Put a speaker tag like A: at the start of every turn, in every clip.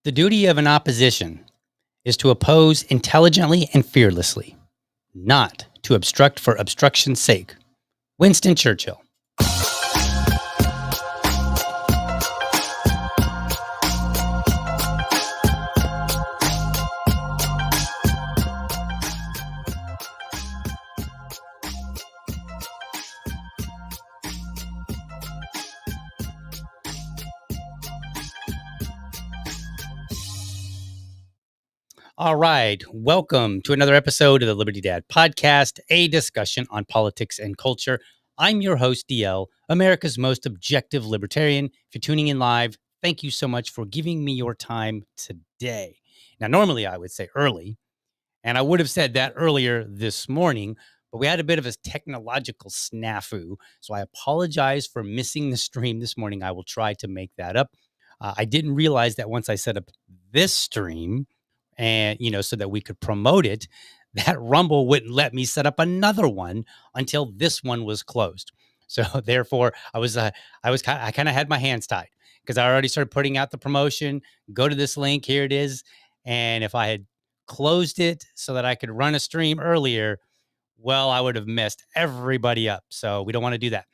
A: The duty of an opposition is to oppose intelligently and fearlessly, not to obstruct for obstruction's sake. Winston Churchill. All right. Welcome to another episode of the Liberty Dad Podcast, a discussion on politics and culture. I'm your host, DL, America's most objective libertarian. If you're tuning in live, thank you so much for giving me your time today. Now, normally I would say early, and I would have said that earlier this morning, but we had a bit of a technological snafu. So I apologize for missing the stream this morning. I will try to make that up. I didn't realize that once I set up this stream, and, so that we could promote it, that Rumble wouldn't let me set up another one until this one was closed. So therefore I kind of had my hands tied because I already started putting out the promotion. Go to this link. Here it is. And if I had closed it so that I could run a stream earlier, well, I would have messed everybody up. So we don't want to do that.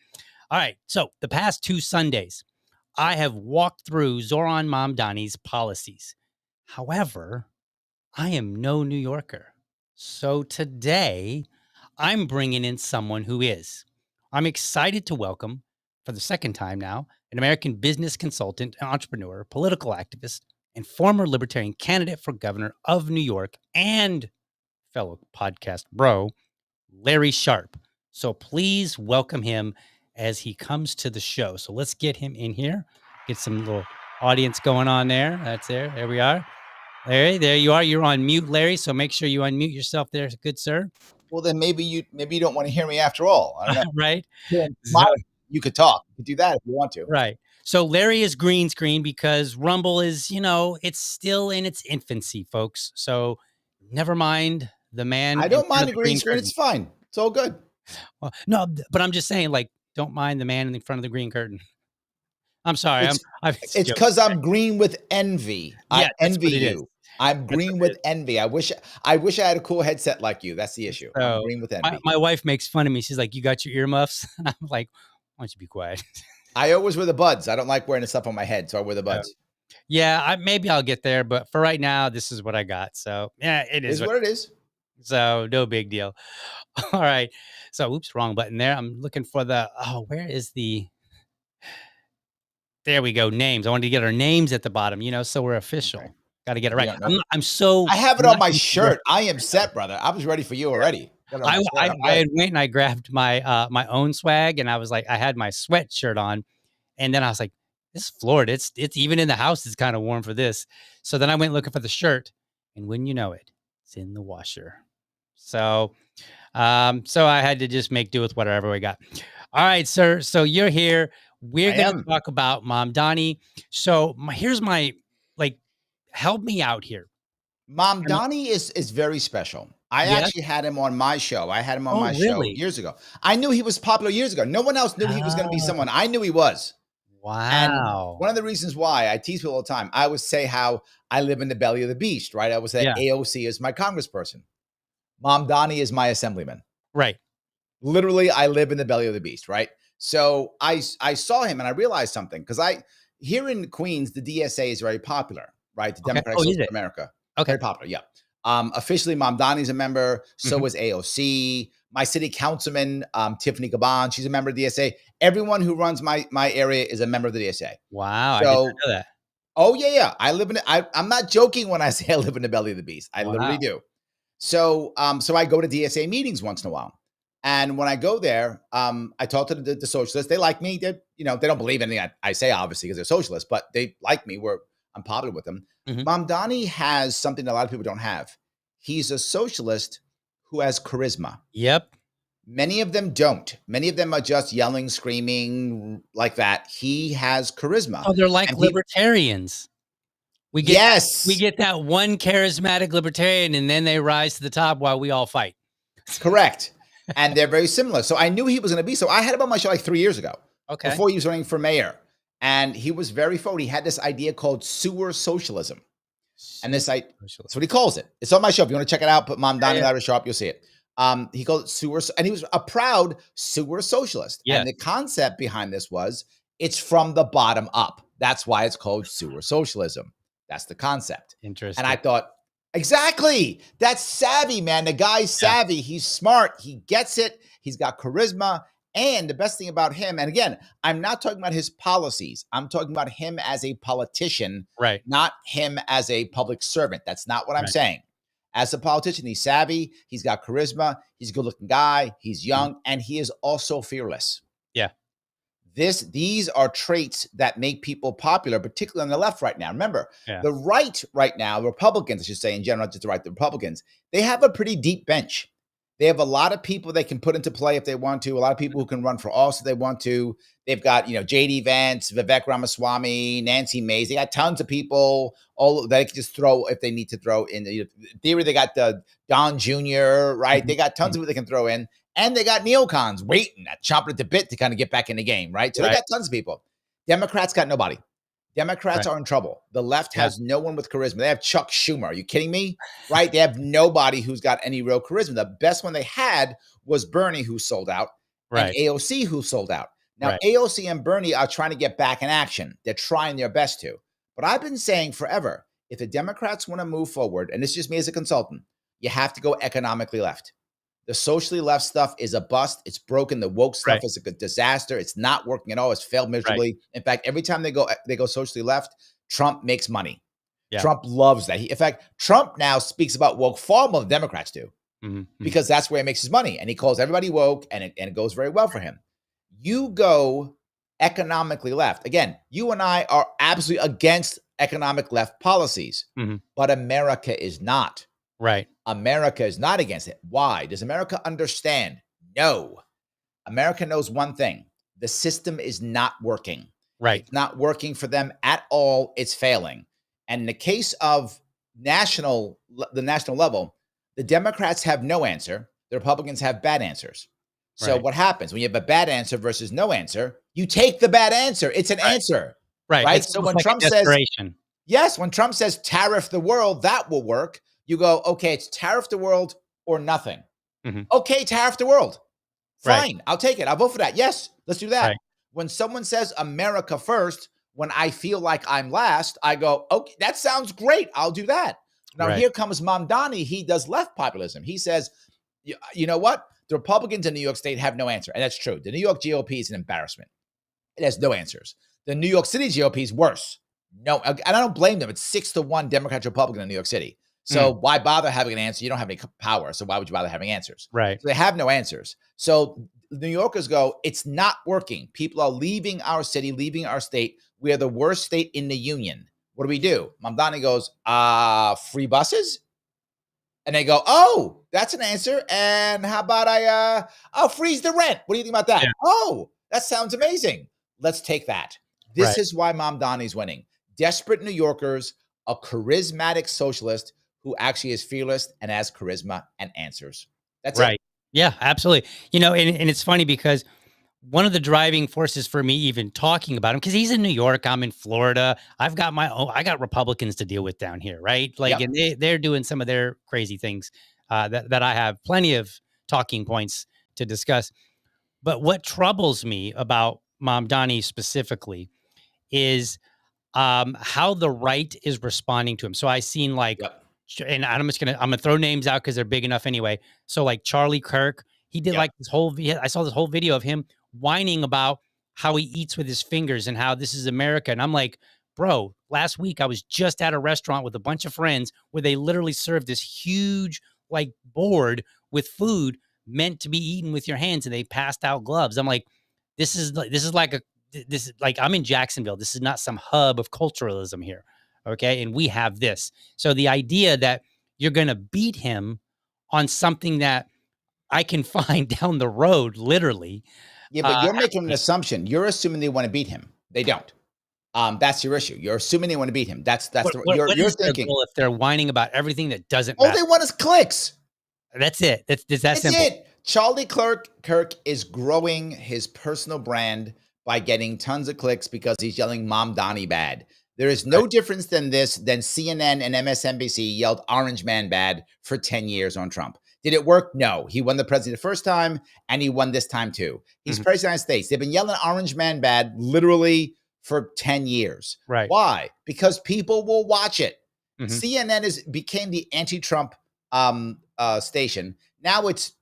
A: All right. So the past 2 Sundays, I have walked through Zohran Mamdani's policies. However, I am no New Yorker. So today, I'm bringing in someone who is. I'm excited to welcome, for the second time now, an American business consultant, entrepreneur, political activist, and former libertarian candidate for governor of New York and fellow podcast bro, Larry Sharpe. So please welcome him as he comes to the show. So let's get him in here, get some little audience going on there. That's there. There we are. Larry, there you are. You're on mute, Larry. So make sure you unmute yourself there, good sir.
B: Well, then maybe you don't want to hear me after all. I don't know.
A: Right.
B: You could talk. You could do that if you want to.
A: Right. So Larry is green screen because Rumble is, it's still in its infancy, folks. So never mind the man.
B: I don't mind the green screen. It's fine. It's all good.
A: Well, no, but I'm just saying, don't mind the man in front of the green curtain. I'm sorry.
B: It's because I'm green with envy. I envy you. I'm green with envy. I wish I had a cool headset like you. That's the issue. So, I'm green with envy.
A: My wife makes fun of me. She's like, "You got your earmuffs?" And I'm like, "Why don't you be quiet?"
B: I always wear the buds. I don't like wearing the stuff on my head, so I wear the buds.
A: Yeah, maybe I'll get there, but for right now, this is what I got. So yeah, it is
B: what it is.
A: So no big deal. All right. So oops, wrong button there. I'm looking for where is the? There we go. Names. I wanted to get our names at the bottom, so we're official. Okay. Got to get it right. I
B: have it on my shirt. I am set, brother. I was ready for you already.
A: I had went and I grabbed my my own swag, and I was like, I had my sweatshirt on, and then I was like, this is Florida. It's even in the house. It's kind of warm for this. So then I went looking for the shirt, and wouldn't you know it, it's in the washer. So, so I had to just make do with whatever we got. All right, sir. So you're here. We're going to talk about Mamdani. So here's my help me out here.
B: Mamdani is very special. I
A: Yes.
B: actually had him on my show. I had him on
A: Oh,
B: my show
A: really?
B: years ago. I knew he was popular years ago. No one else knew he was gonna be
A: Oh,
B: someone. I knew he was. And
A: wow.
B: one of the reasons why I tease people all the time, I would say how I live in the belly of the beast, right? I would say
A: Yeah.
B: AOC is my congressperson. Mamdani is my assemblyman.
A: Right.
B: Literally, I live in the belly of the beast, right? So I saw him and I realized something because here in Queens, the DSA is very popular, right? The
A: Okay.
B: Democratic
A: Oh, is
B: Social
A: it?
B: America.
A: Okay.
B: Very popular, yeah. Officially, Mamdani's a member. So
A: Mhm.
B: is AOC. My city councilman, Tiffany Gaban, she's a member of the DSA. Everyone who runs my area is a member of the DSA.
A: Wow, I did not
B: So,
A: know that.
B: oh yeah, yeah. I live in. I'm not joking when I say I live in the belly of the beast. I literally
A: Wow.
B: do. So, so I go to DSA meetings once in a while, and when I go there, I talk to the socialists. They like me. They don't believe anything I say, obviously, because they're socialists, but they like me. I'm popular with them.
A: Mhm.
B: Mamdani has something that a lot of people don't have. He's a socialist who has charisma.
A: Yep.
B: Many of them don't. Many of them are just yelling, screaming like that. He has charisma,
A: Oh, they're like
B: and people.
A: libertarians. We get we
B: Yes,
A: get that one charismatic libertarian, and then they rise to the top while we all fight.
B: correct. And they're very similar. So I knew he was going to be. So I had him on my show like 3 years ago,
A: Okay.
B: before he was running for mayor. And he was very forward. He had this idea called sewer socialism. And that's what he calls it. It's on my show. If you want to check it out, put Mamdani,
A: Yeah.
B: Larry Sharpe, you'll see it. He called it sewer, and he was a proud sewer socialist.
A: Yeah.
B: And the concept behind this was it's from the bottom up. That's why it's called sewer socialism. That's the concept.
A: Interesting.
B: And I thought, exactly. That's savvy, man. The guy's savvy. He's smart. He gets it. He's got charisma. And the best thing about him, and again, I'm not talking about his policies. I'm talking about him as a politician,
A: Right.
B: not him as a public servant. That's not what I'm
A: Right.
B: saying. As a politician, he's savvy. He's got charisma. He's a good looking guy. He's young. And he is also fearless.
A: Yeah.
B: These are traits that make people popular, particularly on the left right now. Remember,
A: Yeah.
B: the right right now, Republicans, I should say in general, just the right, the Republicans, they have a pretty deep bench. They have a lot of people they can put into play if they want to, a lot of people who can run for office if they want to. They've got, JD Vance, Vivek Ramaswamy, Nancy Mace. They got tons of people all that they can just throw if they need to throw in. In theory, they got the Don Jr., right?
A: Mhm.
B: They got tons of people they can throw in. And they got neocons waiting, chomping at the bit to kind of get back in the game, right? So they got tons of people. Democrats got nobody. Democrats are in trouble. The left has no one with charisma. They have Chuck Schumer. Are you kidding me? Right? They have nobody who's got any real charisma. The best one they had was Bernie, who sold out, and AOC, who sold out. Now, AOC and Bernie are trying to get back in action. They're trying their best to. But I've been saying forever, if the Democrats want to move forward, and this is just me as a consultant, you have to go economically left. The socially left stuff is a bust. It's broken. The woke stuff is a disaster. It's not working at all. It's failed miserably. In fact, every time they go socially left, Trump makes money.
A: Yeah.
B: Trump loves that. In fact, Trump now speaks about woke far more than Democrats do, because that's where he makes his money. And he calls everybody woke, and it goes very well for him. You go economically left. Again, you and I are absolutely against economic left policies, but America is not.
A: Right.
B: America is not against it. Why? Does America understand? No. America knows one thing. The system is not working.
A: Right.
B: It's not working for them at all. It's failing. And in the case of the national level, the Democrats have no answer. The Republicans have bad answers. So what happens when you have a bad answer versus no answer? You take the bad answer. It's an answer. Right. So when Trump says, yes, when Trump says tariff the world, that will work. You go, okay, it's tariff the world or nothing. Okay, tariff the world. Fine, I'll take it. I'll vote for that. Yes, let's do that. When someone says America first, when I feel like I'm last, I go, okay, that sounds great. I'll do that. Now, here comes Mamdani. He does left populism. He says, you know what? The Republicans in New York State have no answer. And that's true. The New York GOP is an embarrassment. It has no answers. The New York City GOP is worse. No, and I don't blame them. It's 6-1 Democrat Republican in New York City. So why bother having an answer? You don't have any power. So why would you bother having answers?
A: Right.
B: So they have no answers. So New Yorkers go, it's not working. People are leaving our city, leaving our state. We are the worst state in the union. What do? Mamdani goes, free buses? And they go, oh, that's an answer. And how about I'll freeze the rent? What do you think about that? Yeah. Oh, that sounds amazing. Let's take that. This is why Mamdani's winning. Desperate New Yorkers, a charismatic socialist who actually is fearless and has charisma and answers. That's it.
A: Right. Yeah, absolutely. And it's funny because one of the driving forces for me even talking about him, because he's in New York, I'm in Florida. I got Republicans to deal with down here, right? Like,
B: Yep.
A: and they're doing some of their crazy things that I have plenty of talking points to discuss. But what troubles me about Mamdani specifically is how the right is responding to him. So I seen like,
B: Yep.
A: and I'm gonna throw names out because they're big enough anyway. So like Charlie Kirk, he did
B: Yep.
A: like I saw this whole video of him whining about how he eats with his fingers and how this is America. And I'm like, bro, last week I was just at a restaurant with a bunch of friends where they literally served this huge like board with food meant to be eaten with your hands, and they passed out gloves. I'm like, this is like I'm in Jacksonville. This is not some hub of culturalism here. Okay. And we have this. So the idea that you're going to beat him on something that I can find down the road, literally.
B: Yeah, but you're making an assumption. You're assuming they want to beat him. They don't. That's your issue. You're assuming they want to beat him.
A: What
B: You're
A: is their
B: thinking.
A: goal if they're whining about everything that doesn't
B: All
A: matter?
B: they want is clicks.
A: That's it. It's that
B: That's
A: simple.
B: it. Charlie Kirk is growing his personal brand by getting tons of clicks because he's yelling Mamdani bad. There is no difference than CNN and MSNBC yelled Orange Man bad for 10 years on Trump. Did it work? No. He won the presidency the first time, and he won this time too. He's president of the United States. They've been yelling Orange Man bad literally for 10 years.
A: Right.
B: Why? Because people will watch it.
A: Mhm.
B: CNN became the anti-Trump station. Now it's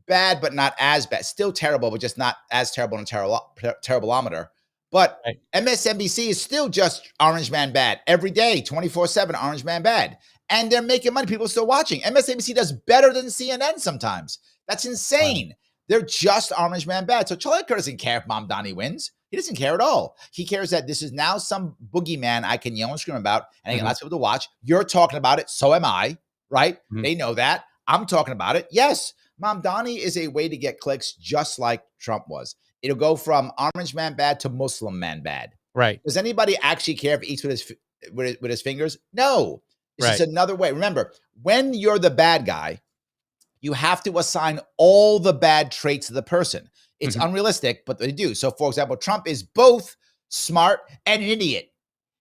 B: bad, but not as bad. Still terrible, but just not as terrible in a terribleometer. But
A: Right.
B: MSNBC is still just Orange Man bad every day, 24/7 Orange Man bad. And they're making money. People are still watching. MSNBC does better than CNN sometimes. That's insane. They're just Orange Man bad. So Charlie Kirk doesn't care if Mamdani wins. He doesn't care at all. He cares that this is now some boogeyman I can yell and scream about, and I get lots of people to watch. You're talking about it. So am I, right? They know that. I'm talking about it. Yes, Mamdani is a way to get clicks just like Trump was. It'll go from Orange Man bad to Muslim Man bad.
A: Right.
B: Does anybody actually care if he eats with his fingers? No. It's just another way. Remember, when you're the bad guy, you have to assign all the bad traits to the person. It's unrealistic, but they do. So, for example, Trump is both smart and an idiot.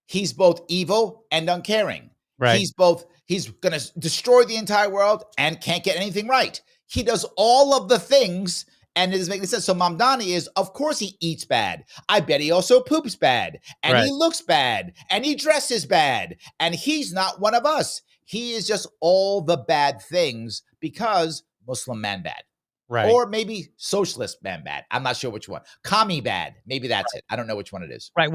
B: He's both evil and uncaring.
A: Right.
B: He's going to destroy the entire world and can't get anything right. He does all of the things, and it doesn't make any sense. So Mamdani is, of course, he eats bad. I bet he also poops bad, and he looks bad, and he dresses bad, and he's not one of us. He is just all the bad things because Muslim man bad.
A: Right.
B: Or maybe socialist man bad. I'm not sure which one. Commie bad. Maybe that's it. I don't know which one it is.
A: Right.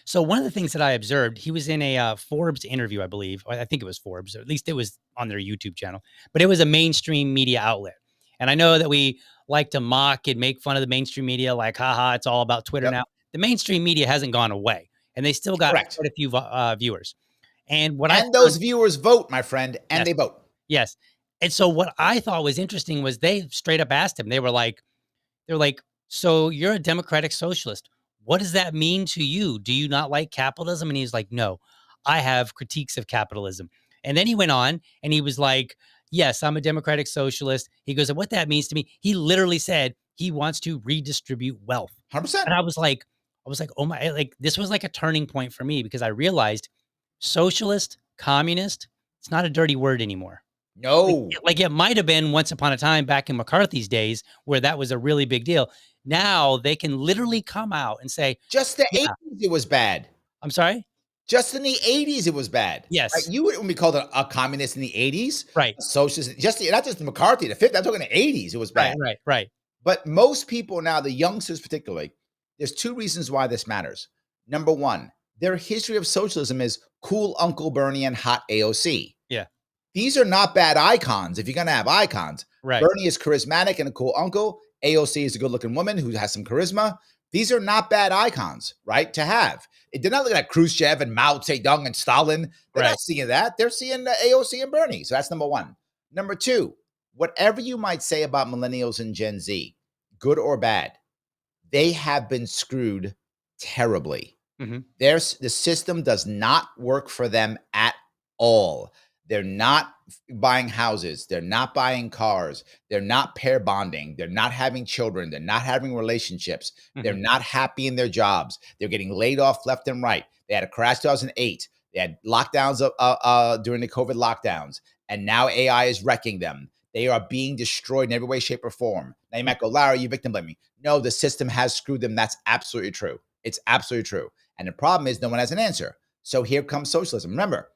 A: So one of the things that I observed, he was in a Forbes interview, I believe. I think it was Forbes, or at least it was on their YouTube channel, but it was a mainstream media outlet. And I know that we like to mock and make fun of the mainstream media, like, haha, it's all about Twitter now. The mainstream media hasn't gone away, and they still got quite a few viewers. And
B: those viewers vote, my friend, and they vote.
A: Yes. And so what I thought was interesting was they straight up asked him, they were like, so you're a democratic socialist. What does that mean to you? Do you not like capitalism? And he's like, no, I have critiques of capitalism. And then he went on and he was like, yes, I'm a democratic socialist. He goes, and what that means to me, he literally said he wants to redistribute wealth.
B: 100%.
A: And I was like, oh my, like this was like a turning point for me because I realized socialist, communist, it's not a dirty word anymore.
B: No.
A: Like it might have been once upon a time back in McCarthy's days where that was a really big deal. Now they can literally come out and say,
B: just the 80s, it was bad.
A: I'm sorry?
B: Just in the 80s, it was bad.
A: Yes.
B: Right? You wouldn't be called a communist in the 80s.
A: Right.
B: Socialist, not just McCarthy, the 50s, I'm talking the 80s, it was bad.
A: Right.
B: But most people now, the youngsters particularly, there's two reasons why this matters. Number one, their history of socialism is cool Uncle Bernie and hot AOC.
A: Yeah.
B: These are not bad icons if you're going to have icons.
A: Right.
B: Bernie is charismatic and a cool uncle. AOC is a good-looking woman who has some charisma. These are not bad icons, right, to have. They're not looking at Khrushchev and Mao Zedong and Stalin. They're not seeing that. They're seeing AOC and Bernie. So that's number one. Number two, whatever you might say about millennials and Gen Z, good or bad, they have been screwed terribly. The system does not work for them at all. They're not buying houses. They're not buying cars. They're not pair bonding. They're not having children. They're not having relationships. They're not happy in their jobs. They're getting laid off left and right. They had a crash 2008. They had lockdowns during the COVID lockdowns. And now AI is wrecking them. They are being destroyed in every way, shape, or form. Now you might go, Larry, you victim blaming. No, the system has screwed them. That's absolutely true. It's absolutely true. And the problem is no one has an answer. So here comes socialism. Remember,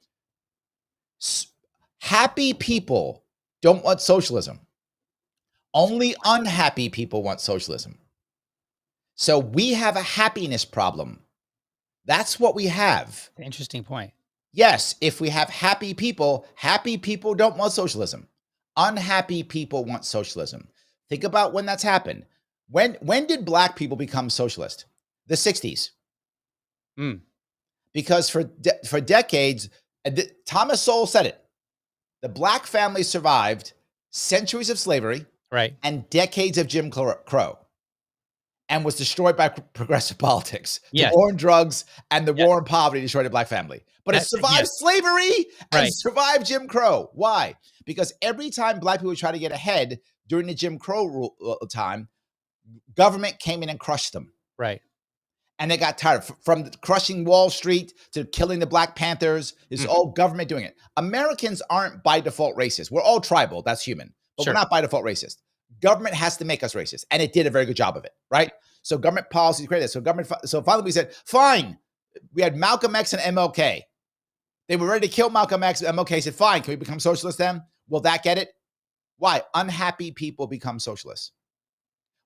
B: happy people don't want socialism. Only unhappy people want socialism. So we have a happiness problem. That's what we have.
A: Interesting point.
B: Yes, if we have happy people don't want socialism. Unhappy people want socialism. Think about when that's happened. When did black people become socialist? The 60s. Because for decades, Thomas Sowell said it. The black family survived centuries of slavery,
A: right, and
B: decades of Jim Crow, and was destroyed by progressive politics.
A: Yes.
B: The war on drugs and the war on poverty destroyed the black family. But it survived slavery and survived Jim Crow. Why? Because every time black people try to get ahead during the Jim Crow time, government came in and crushed them.
A: Right.
B: And they got tired from crushing Wall Street to killing the Black Panthers. It's all government doing it. Americans aren't by default racist. We're all tribal. That's human. But we're not by default racist. Government has to make us racist. And it did a very good job of it, right? So government policies created this. So finally we said, fine. We had Malcolm X and MLK. They were ready to kill Malcolm X. MLK said, fine, can we become socialists then? Will that get it? Why? Unhappy people become socialists.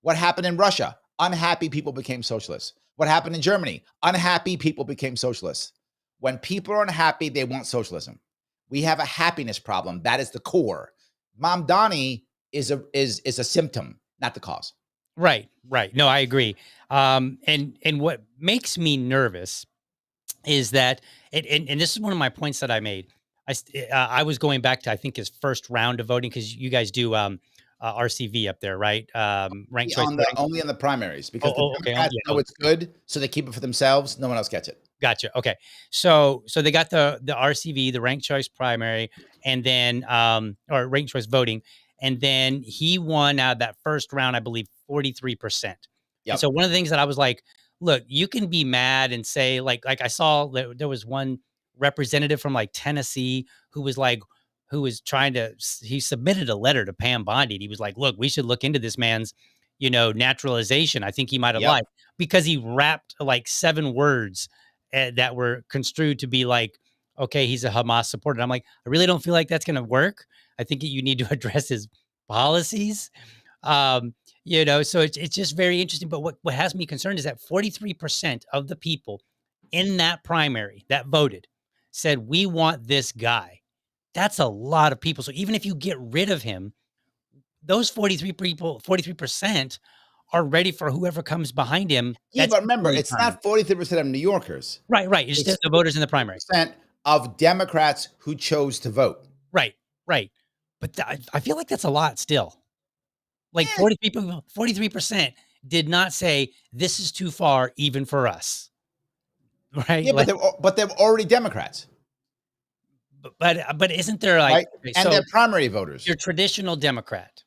B: What happened in Russia? Unhappy people became socialists. What happened in Germany? Unhappy people became socialists. When people are unhappy, they want socialism. We have a happiness problem. That is the core. Mamdani is a symptom, not the cause.
A: Right. No, I agree. And what makes me nervous is that, and this is one of my points that I made. I was going back to, I think, his first round of voting, because you guys do RCV up there, right? Ranked choice voting.
B: Only in the primaries, because the Democrats know it's good, so they keep it for themselves. No one else gets it.
A: Gotcha. Okay, so they got the RCV, the ranked choice primary, and then or ranked choice voting, and then he won out of that first round, I believe, 43%. Yep. And so one of the things that I was like, look, you can be mad and say like I saw that there was one representative from like Tennessee who was he submitted a letter to Pam Bondi. He was like, look, we should look into this man's, naturalization. I think he might have lied, because he rapped like 7 words that were construed to be like, okay, he's a Hamas supporter. And I'm like, I really don't feel like that's going to work. I think you need to address his policies. So it's just very interesting. But what has me concerned is that 43% of the people in that primary that voted said, we want this guy. That's a lot of people. So even if you get rid of him, those 43% are ready for whoever comes behind him.
B: Yeah, but remember, it's not 43% of New Yorkers.
A: Right. It's just the voters in the primary.
B: Of Democrats who chose to vote.
A: Right. But I feel like that's a lot still. Like 43% did not say this is too far even for us. Right.
B: Yeah, but they're already Democrats.
A: But isn't there like,
B: right? And they're primary voters?
A: Your traditional Democrat,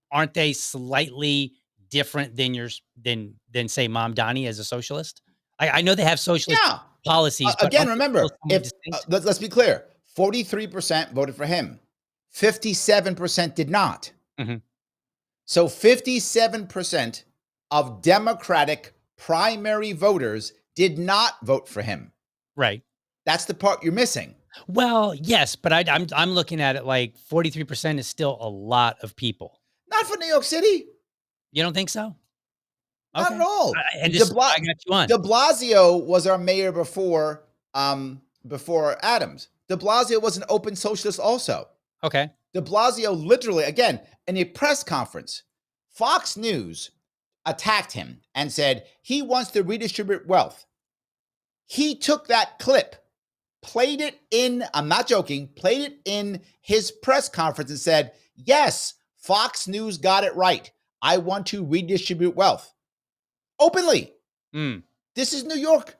A: aren't they slightly different than than say Mamdani as a socialist? I know they have socialist policies.
B: Again, remember, let's be clear: 43% voted for him, 57% did not. Mm-hmm. So 57% of Democratic primary voters did not vote for him.
A: Right.
B: That's the part you're missing.
A: Well, yes, but I'm looking at it like 43% is still a lot of people.
B: Not for New York City.
A: You don't think so?
B: Not at all.
A: And I got you on.
B: De Blasio was our mayor before Adams. De Blasio was an open socialist also.
A: Okay.
B: De Blasio literally, again, in a press conference, Fox News attacked him and said he wants to redistribute wealth. He took that clip, played it in, I'm not joking, played it in his press conference and said, yes, Fox News got it right. I want to redistribute wealth. Openly. This is New York.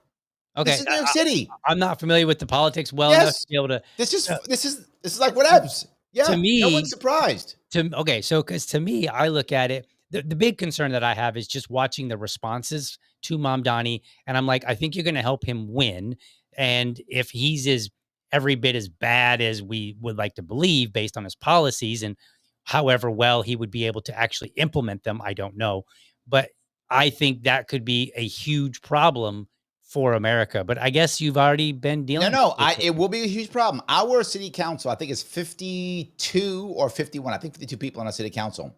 B: This
A: Okay.
B: is New York City.
A: I'm not familiar with the politics well enough to
B: Yes.
A: be able to.
B: This is like whatevs.
A: To
B: Yeah. No
A: me,
B: one's surprised.
A: okay, so because to me, I look at it. The big concern that I have is just watching the responses to Mamdani, and I'm like, I think you're going to help him win, and if he's as every bit as bad as we would like to believe based on his policies, and however well he would be able to actually implement them, I don't know, but I think that could be a huge problem for America. But I guess you've already been
B: No,
A: dealing
B: no,
A: with it.
B: it will be a huge problem. Our city council, I think, is 52 or 51. I think 52 people on our city council.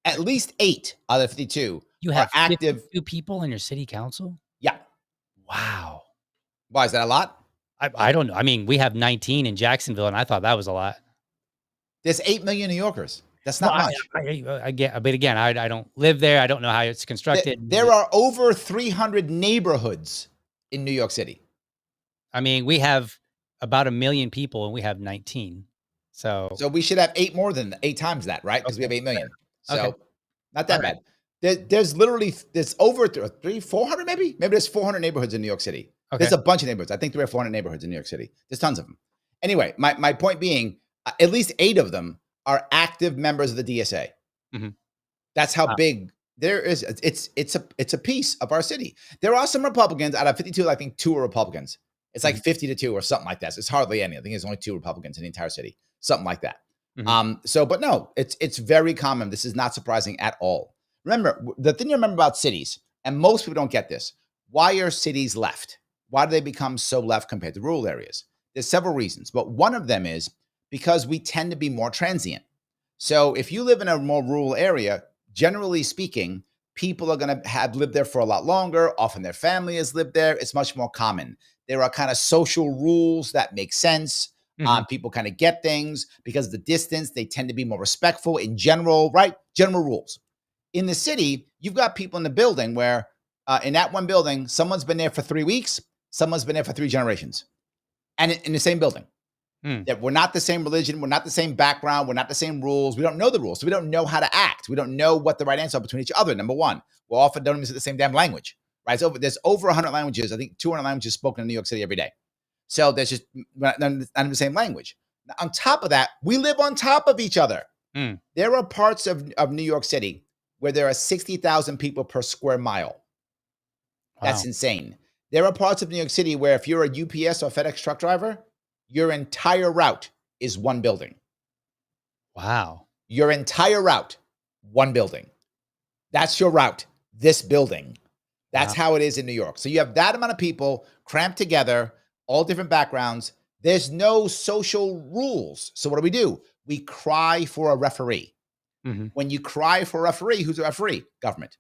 B: At least 8 out of 52
A: You
B: are
A: have
B: active.
A: 52 people in your city council.
B: Yeah.
A: Wow.
B: Why is that a lot?
A: I don't know. I mean, we have 19 in Jacksonville, and I thought that was a lot.
B: There's 8 million New Yorkers. That's
A: Well,
B: not much.
A: I get, but again, I don't live there. I don't know how it's constructed.
B: There are over 300 neighborhoods in New York City.
A: I mean, we have about 1 million people, and we have 19. So
B: we should have 8 more than 8 times that, right? Because we have 8 million. So
A: okay.
B: not that bad. There's literally over 400 maybe. Maybe there's 400 neighborhoods in New York City.
A: Okay.
B: There's a bunch of neighborhoods. I think there are 400 neighborhoods in New York City. There's tons of them. Anyway, my point being, at least 8 of them are active members of the DSA.
A: Mm-hmm.
B: That's how big there is. It's a piece of our city. There are some Republicans out of 52. I think 2 are Republicans. It's like 50-2 or something like that. So it's hardly any. I think there's only 2 Republicans in the entire city, something like that.
A: Mm-hmm.
B: But no, it's very common. This is not surprising at all. Remember, the thing you remember about cities, and most people don't get this. Why are cities left? Why do they become so left compared to rural areas? There's several reasons, but one of them is because we tend to be more transient. So if you live in a more rural area, generally speaking, people are going to have lived there for a lot longer. Often their family has lived there. It's much more common. There are kind of social rules that make sense. People kind of get things because of the distance. They tend to be more respectful in general, right? General rules. In the city, you've got people in the building where in that one building, someone's been there for 3 weeks. Someone's been there for 3 generations. And in the same building. That we're not the same religion. We're not the same background. We're not the same rules. We don't know the rules. So we don't know how to act. We don't know what the right answer are between each other. Number one, we often don't even speak the same damn language, right? There's over 100 languages. I think 200 languages spoken in New York City every day. So there's just not in the same language. Now, on top of that, we live on top of each other. There are parts of New York City where there are 60,000 people per square mile. Wow. That's insane. There are parts of New York City where if you're a UPS or FedEx truck driver, your entire route is one building.
A: Wow.
B: Your entire route, one building. That's your route, this building. That's how it is in New York. So you have that amount of people cramped together, all different backgrounds. There's no social rules. So what do? We cry for a referee. When you cry for a referee, who's a referee? Government.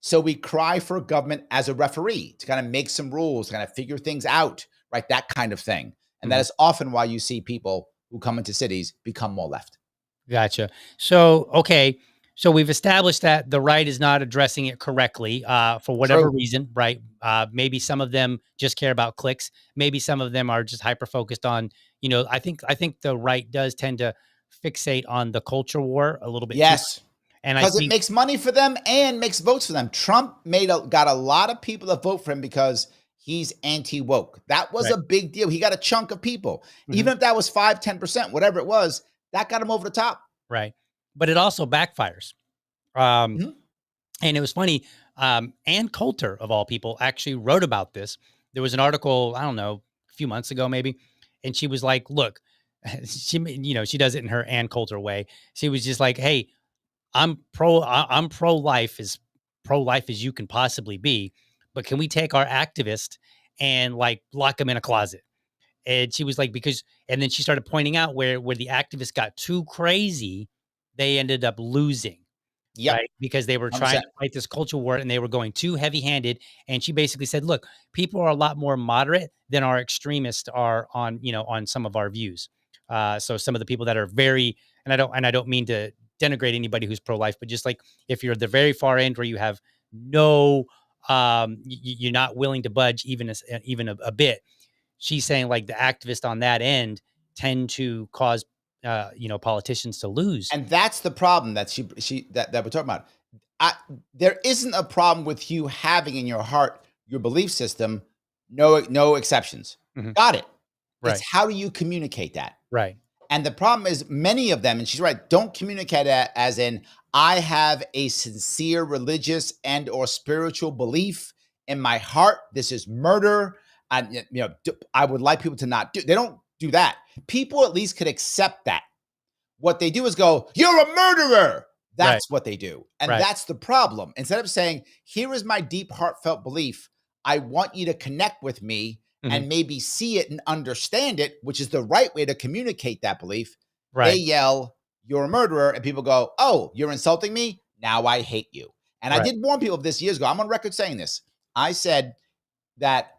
B: So we cry for government as a referee to kind of make some rules, to kind of figure things out, right? That kind of thing. And that is often why you see people who come into cities become more left.
A: Gotcha. So, okay. So we've established that the right is not addressing it correctly for whatever reason, right? Maybe some of them just care about clicks. Maybe some of them are just hyper-focused on, I think the right does tend to fixate on the culture war a little bit.
B: Yes.
A: And
B: because it makes money for them and makes votes for them. Trump got a lot of people to vote for him because he's anti-woke. That was a big deal. He got a chunk of people. Even if that was 5-10%, whatever it was, that got him over the top.
A: Right. But it also backfires. And it was funny. Ann Coulter, of all people, actually wrote about this. There was an article, I don't know, a few months ago maybe. And she was like, look, she does it in her Ann Coulter way. She was just like, hey, I'm pro-life as you can possibly be. But can we take our activist and like lock him in a closet? And she was like, and then she started pointing out where the activists got too crazy, they ended up losing.
B: Yep.
A: Right? Because they were
B: 100%.
A: trying to fight this culture war and they were going too heavy handed. And she basically said, look, people are a lot more moderate than our extremists are on some of our views. So some of the people that are very, and I don't mean to denigrate anybody who's pro-life, but just like if you're the very far end where you have no, you're not willing to budge even a bit. She's saying like the activists on that end tend to cause, politicians to lose.
B: And that's the problem that that we're talking about. There isn't a problem with you having in your heart your belief system. no exceptions.
A: Mhm.
B: Got it. It's
A: Right.
B: how do you communicate that?
A: Right.
B: And the problem is many of them, and she's right, don't communicate it as in, I have a sincere religious and or spiritual belief in my heart. This is murder. And I would like people to not do. They don't do that. People at least could accept that. What they do is go, "You're a murderer."
A: Right.
B: That's what they do, and
A: Right.
B: that's the problem. Instead of saying, "Here is my deep, heartfelt belief. I want you to connect with me
A: Mhm.
B: and maybe see it and understand it," which is the right way to communicate that belief. They
A: Right.
B: yell, "You're a murderer," and people go, "Oh, you're insulting me? Now I hate you." And I
A: Right.
B: did warn people of this years ago. I'm on record saying this. I said that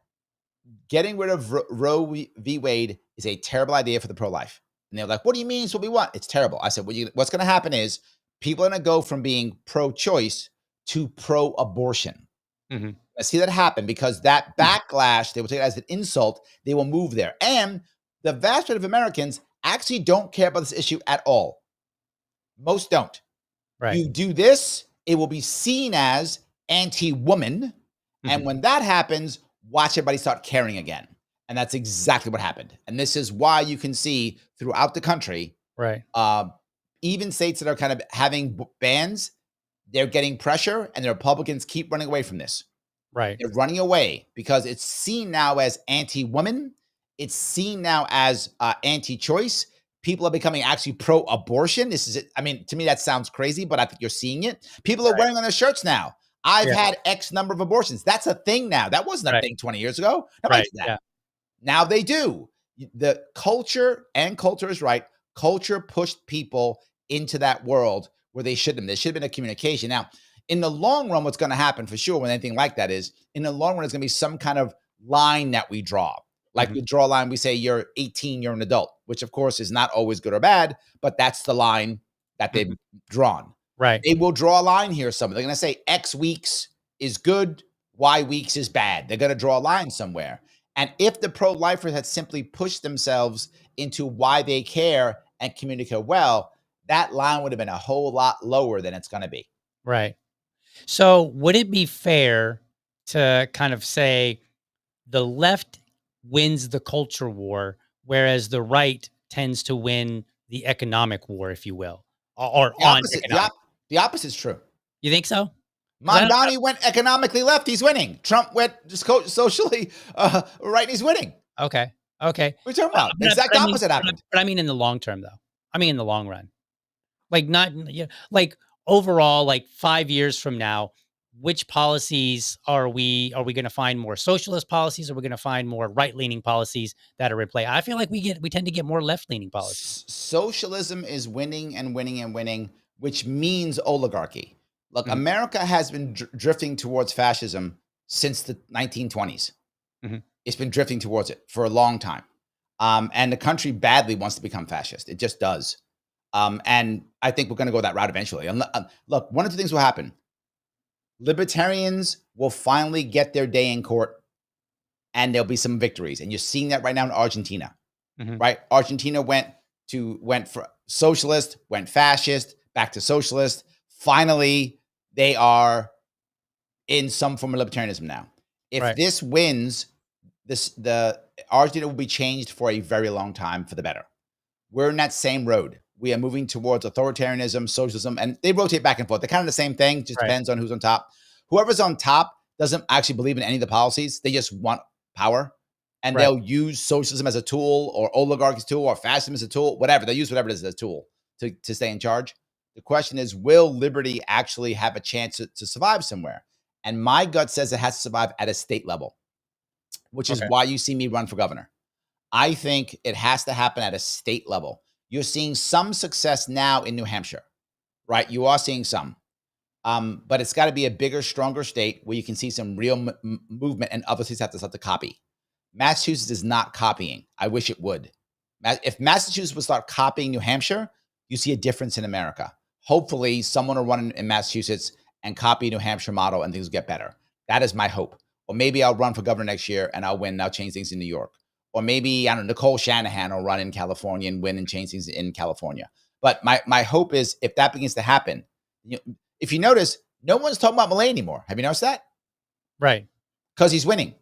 B: getting rid of Roe v. Wade is a terrible idea for the pro-life. And they're like, "What do you mean? It's what we want." It's terrible. I said, what's going to happen is people are going to go from being pro-choice to pro-abortion.
A: Mhm.
B: I see that happen because that backlash, they will take it as an insult. They will move there. And the vast majority of Americans actually don't care about this issue at all. Most don't.
A: Right.
B: You do this, it will be seen as anti-woman. And
A: Mhm.
B: when that happens, watch everybody start caring again. And that's exactly what happened. And this is why you can see throughout the country,
A: Right.
B: even states that are kind of having bans, they're getting pressure, and the Republicans keep running away from this.
A: Right.
B: They're running away because it's seen now as anti-woman. It's seen now as anti-choice. People are becoming actually pro-abortion. This is it. I mean, to me, that sounds crazy, but I think you're seeing it. People are
A: Right.
B: wearing on their shirts now, "I've
A: Yeah.
B: had X number of abortions." That's a thing now. That wasn't a
A: Right.
B: thing 20 years ago. Nobody
A: Right.
B: did that.
A: Yeah.
B: Now they do. The culture, and culture is right, culture pushed people into that world where they shouldn't have. There should have been a communication. Now, in the long run, what's going to happen for sure when anything like that is, in the long run, there's going to be some kind of line that we draw. Like
A: Mhm.
B: we draw a line, we say you're 18, you're an adult, which of course is not always good or bad, but that's the line that they've
A: Mhm.
B: drawn.
A: Right.
B: They will draw a line here somewhere. They're going to say X weeks is good, Y weeks is bad. They're going to draw a line somewhere. And if the pro-lifers had simply pushed themselves into why they care and communicate well, that line would have been a whole lot lower than it's going to be.
A: Right. So would it be fair to kind of say the left wins the culture war, whereas the right tends to win the economic war, if you will, or
B: The
A: on
B: opposite,
A: economic?
B: the opposite is true.
A: You think so? 'Cause I don't.
B: Mamdani went economically left. He's winning. Trump went just socially right. And he's winning.
A: Okay. Okay.
B: What are you talking about? The
A: But,
B: exact
A: but I mean,
B: opposite happened.
A: but I mean, in the long term, though. I mean, in the long run, like not, yeah, like overall, like 5 years from now, which policies are we going to find more socialist policies? Or are we going to find more right leaning policies that are in play? I feel like we tend to get more left leaning policies.
B: Socialism is winning and winning and winning, which means oligarchy. Look,
A: Mhm.
B: America has been drifting towards fascism since the 1920s.
A: Mhm.
B: It's been drifting towards it for a long time. And the country badly wants to become fascist. It just does. And I think we're going to go that route eventually. And look, one of the things will happen. Libertarians will finally get their day in court, and there'll be some victories. And you're seeing that right now in Argentina.
A: Mhm.
B: Right? Argentina went for socialist, went fascist, back to socialist. Finally, they are in some form of libertarianism now. If
A: Right.
B: this wins, the Argentina will be changed for a very long time for the better. We're in that same road. We are moving towards authoritarianism, socialism, and they rotate back and forth. They're kind of the same thing, just
A: Right.
B: depends on who's on top. Whoever's on top doesn't actually believe in any of the policies. They just want power. And
A: Right.
B: they'll use socialism as a tool, or oligarchy as a tool, or fascism as a tool, whatever. They'll use whatever it is as a tool to stay in charge. The question is, will liberty actually have a chance to survive somewhere? And my gut says it has to survive at a state level, which is
A: Okay.
B: why you see me run for governor. I think it has to happen at a state level. You're seeing some success now in New Hampshire, right? You are seeing some. But it's got to be a bigger, stronger state where you can see some real movement, and other states have to start to copy. Massachusetts is not copying. I wish it would. If Massachusetts would start copying New Hampshire, you see a difference in America. Hopefully, someone will run in Massachusetts and copy New Hampshire model, and things will get better. That is my hope. Or maybe I'll run for governor next year and I'll win and I'll change things in New York. Or maybe, I don't know, Nicole Shanahan will run in California and win and change things in California. But my hope is, if that begins to happen, if you notice, no one's talking about Milley anymore. Have you noticed that?
A: Right.
B: Because he's winning.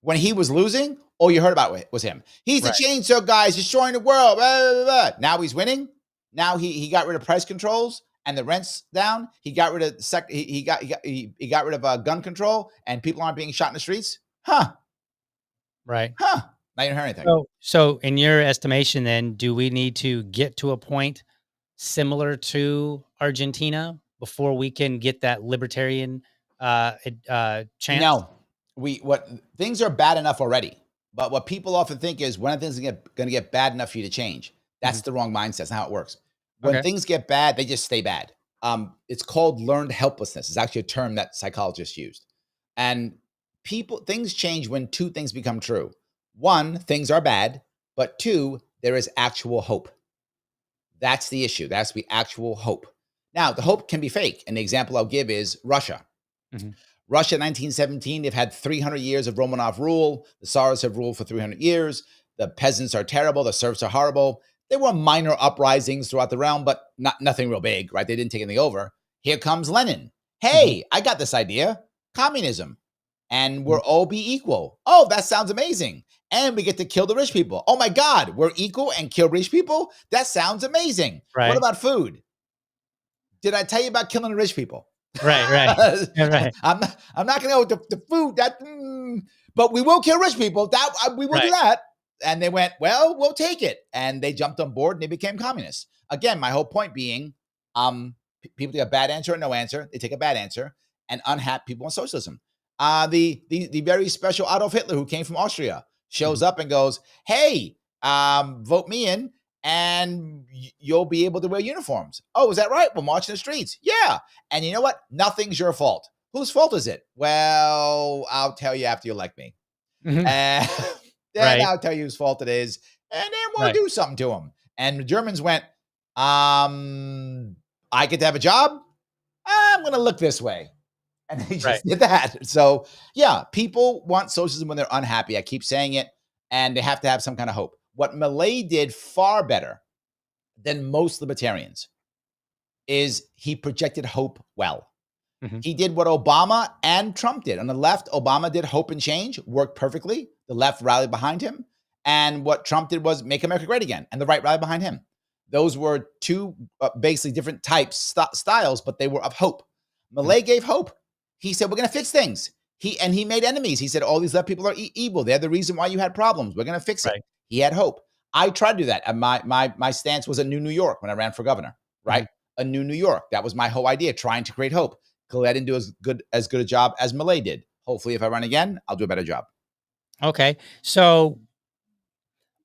B: When he was losing, all you heard about was him. He's the
A: Right.
B: chainsaw guy. He's destroying the world. Blah, blah, blah. Now he's winning. Now he got rid of price controls and the rent's down. He got rid of he got rid of gun control and people aren't being shot in the streets. Huh?
A: Right.
B: Huh? I didn't hear anything.
A: So in your estimation, then, do we need to get to a point similar to Argentina before we can get that libertarian chance?
B: No, what things are bad enough already. But what people often think is when things are going to get bad enough for you to change. That's the wrong mindset. That's not how it works. When things get bad, they just stay bad. It's called learned helplessness. It's actually a term that psychologists used. And things change when two things become true. One, things are bad, but two, there is actual hope. That's the issue. That's the actual hope. Now, the hope can be fake. And the example I'll give is Russia. Russia, 1917, they've had 300 years of Romanov rule. The Tsars have ruled for 300 years. The peasants are terrible. The serfs are horrible. There were minor uprisings throughout the realm, but nothing real big, right? They didn't take anything over. Here comes Lenin. Hey, I got this idea. Communism. And we'll all be equal. Oh, that sounds amazing. And we get to kill the rich people. Oh my God, we're equal and kill rich people? That sounds amazing.
A: Right.
B: What about food? Did I tell you about killing the rich people?
A: Right. Right.
B: I'm not going to go with the food but we will kill rich people. That we will do that. And they went, well, we'll take it. And they jumped on board and they became communists. Again, my whole point being, people take a bad answer or no answer. They take a bad answer, and unhappy people want socialism. The very special Adolf Hitler, who came from Austria, shows up and goes, hey, vote me in and you'll be able to wear uniforms. Oh, is that right? We'll march in the streets. Yeah. And you know what? Nothing's your fault. Whose fault is it? Well, I'll tell you after you elect me. And then I'll tell you whose fault it is. And then we'll do something to them. And the Germans went, I get to have a job? I'm going to look this way. And they just did that. So, yeah, people want socialism when they're unhappy. I keep saying it. And they have to have some kind of hope. What Milei did far better than most libertarians is he projected hope well. He did what Obama and Trump did. On the left, Obama did hope and change, worked perfectly. The left rallied behind him. And what Trump did was make America great again. And the right rallied behind him. Those were two basically different types, styles, but they were of hope. Milei gave hope. He said, we're going to fix things. He made enemies. He said, all these left people are evil. They're the reason why you had problems. We're going to fix it. He had hope. I tried to do that. And my stance was a new New York when I ran for governor, right? A new New York. That was my whole idea, trying to create hope. Clearly, I didn't do as good a job as Milei did. Hopefully, if I run again, I'll do a better job.
A: Okay. So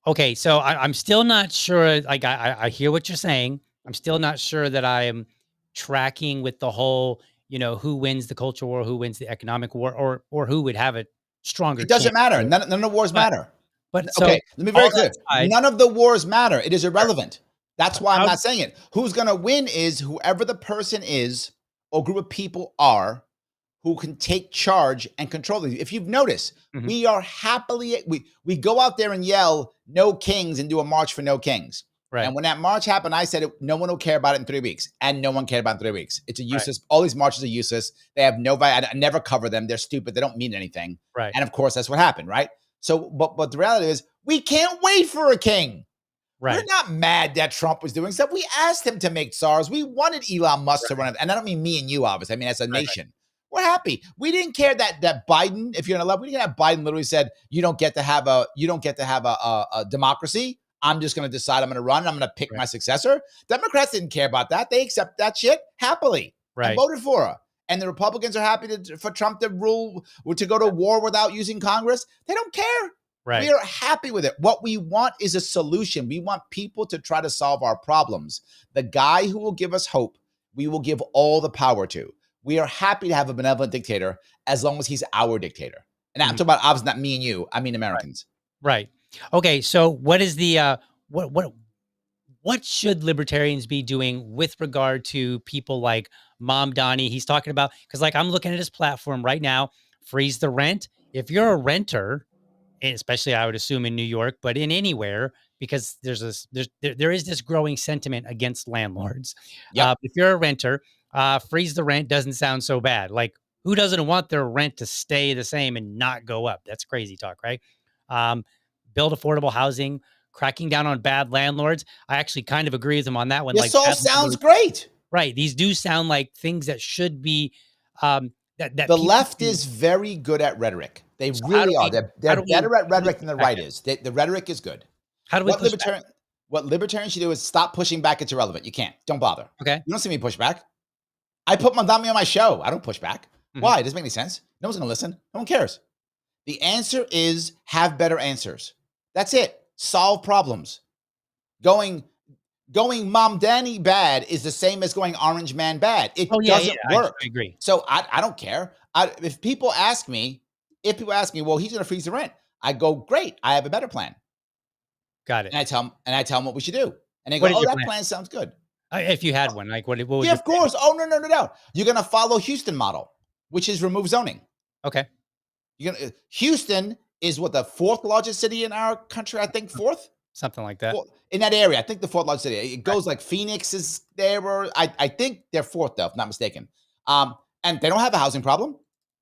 A: I'm still not sure. Like, I hear what you're saying. I'm still not sure that I am tracking with the whole, who wins the culture war, who wins the economic war, or who would have a stronger.
B: It doesn't matter. None of the wars matter.
A: But
B: okay, let me be very clear. None of the wars matter. It is irrelevant. That's why I'm not saying it. Who's going to win is whoever the person is or group of people are who can take charge and control these. If you've noticed, we are happily, we go out there and yell, no kings, and do a march for no kings. Right. And when that march happened, I said, no one will care about it in 3 weeks. And no one cared about it in 3 weeks. It's a useless, all these marches are useless. They have no value. I never cover them. They're stupid. They don't mean anything. Right. And of course, that's what happened, right? So, but the reality is, we can't wait for a king. Right. We're not mad that Trump was doing stuff. We asked him to make SARS. We wanted Elon Musk to run it. And I don't mean me and you, obviously. I mean, as a nation. We're happy. We didn't care that Biden, if you're in a love, we didn't have Biden literally said, you don't get to have a democracy. I'm just going to decide I'm going to run. I'm going to pick my successor. Democrats didn't care about that. They accept that shit happily and voted for her. And the Republicans are happy for Trump to rule, to go to war without using Congress. They don't care. Right. We are happy with it. What we want is a solution. We want people to try to solve our problems. The guy who will give us hope, we will give all the power to. We are happy to have a benevolent dictator as long as he's our dictator. And I'm talking about, obviously, not me and you. I mean Americans.
A: Right. Okay. So what is the what should libertarians be doing with regard to people like Mamdani? He's talking about, because like I'm looking at his platform right now, freeze the rent. If you're a renter, and especially I would assume in New York, but in anywhere, because there is this growing sentiment against landlords. If you're a renter, freeze the rent doesn't sound so bad. Like, who doesn't want their rent to stay the same and not go up? That's crazy talk, right? Um, build affordable housing, cracking down on bad landlords. I actually kind of agree with him on that one.
B: This
A: Like
B: all
A: bad
B: sounds
A: landlords,
B: great.
A: right? These do sound like things that should be that
B: The
A: people
B: left is very good at rhetoric. They
A: So how do
B: really are.
A: we how
B: They're
A: do we
B: better at
A: how do we
B: rhetoric than
A: push
B: the
A: back
B: right
A: at it?
B: is. The rhetoric is good.
A: How do we
B: What
A: push back?
B: libertarians should do is stop pushing back. It's irrelevant. You can't. Don't bother.
A: Okay.
B: You don't see me push back. I put Mamdani on my show. I don't push back. Why? It doesn't make any sense. No one's going to listen. No one cares. The answer is have better answers. That's it. Solve problems. Going Mamdani bad is the same as going Orange Man bad. It doesn't work.
A: I agree.
B: So I don't care. If people ask me, well, he's going to freeze the rent. I go, great. I have a better plan.
A: Got it.
B: And I tell them what we should do. And they go,
A: What is
B: oh,
A: your
B: that
A: plan?
B: plan sounds good.
A: If you had one, like what would
B: Yeah,
A: your
B: of course. Oh, no. You're going to follow Houston model, which is remove zoning.
A: Okay.
B: Houston is what, the fourth largest city in our country, I think, fourth?
A: Something like that.
B: In that area, I think the fourth largest city. It goes like Phoenix is there, or I think they're fourth, though, if not mistaken. And they don't have a housing problem.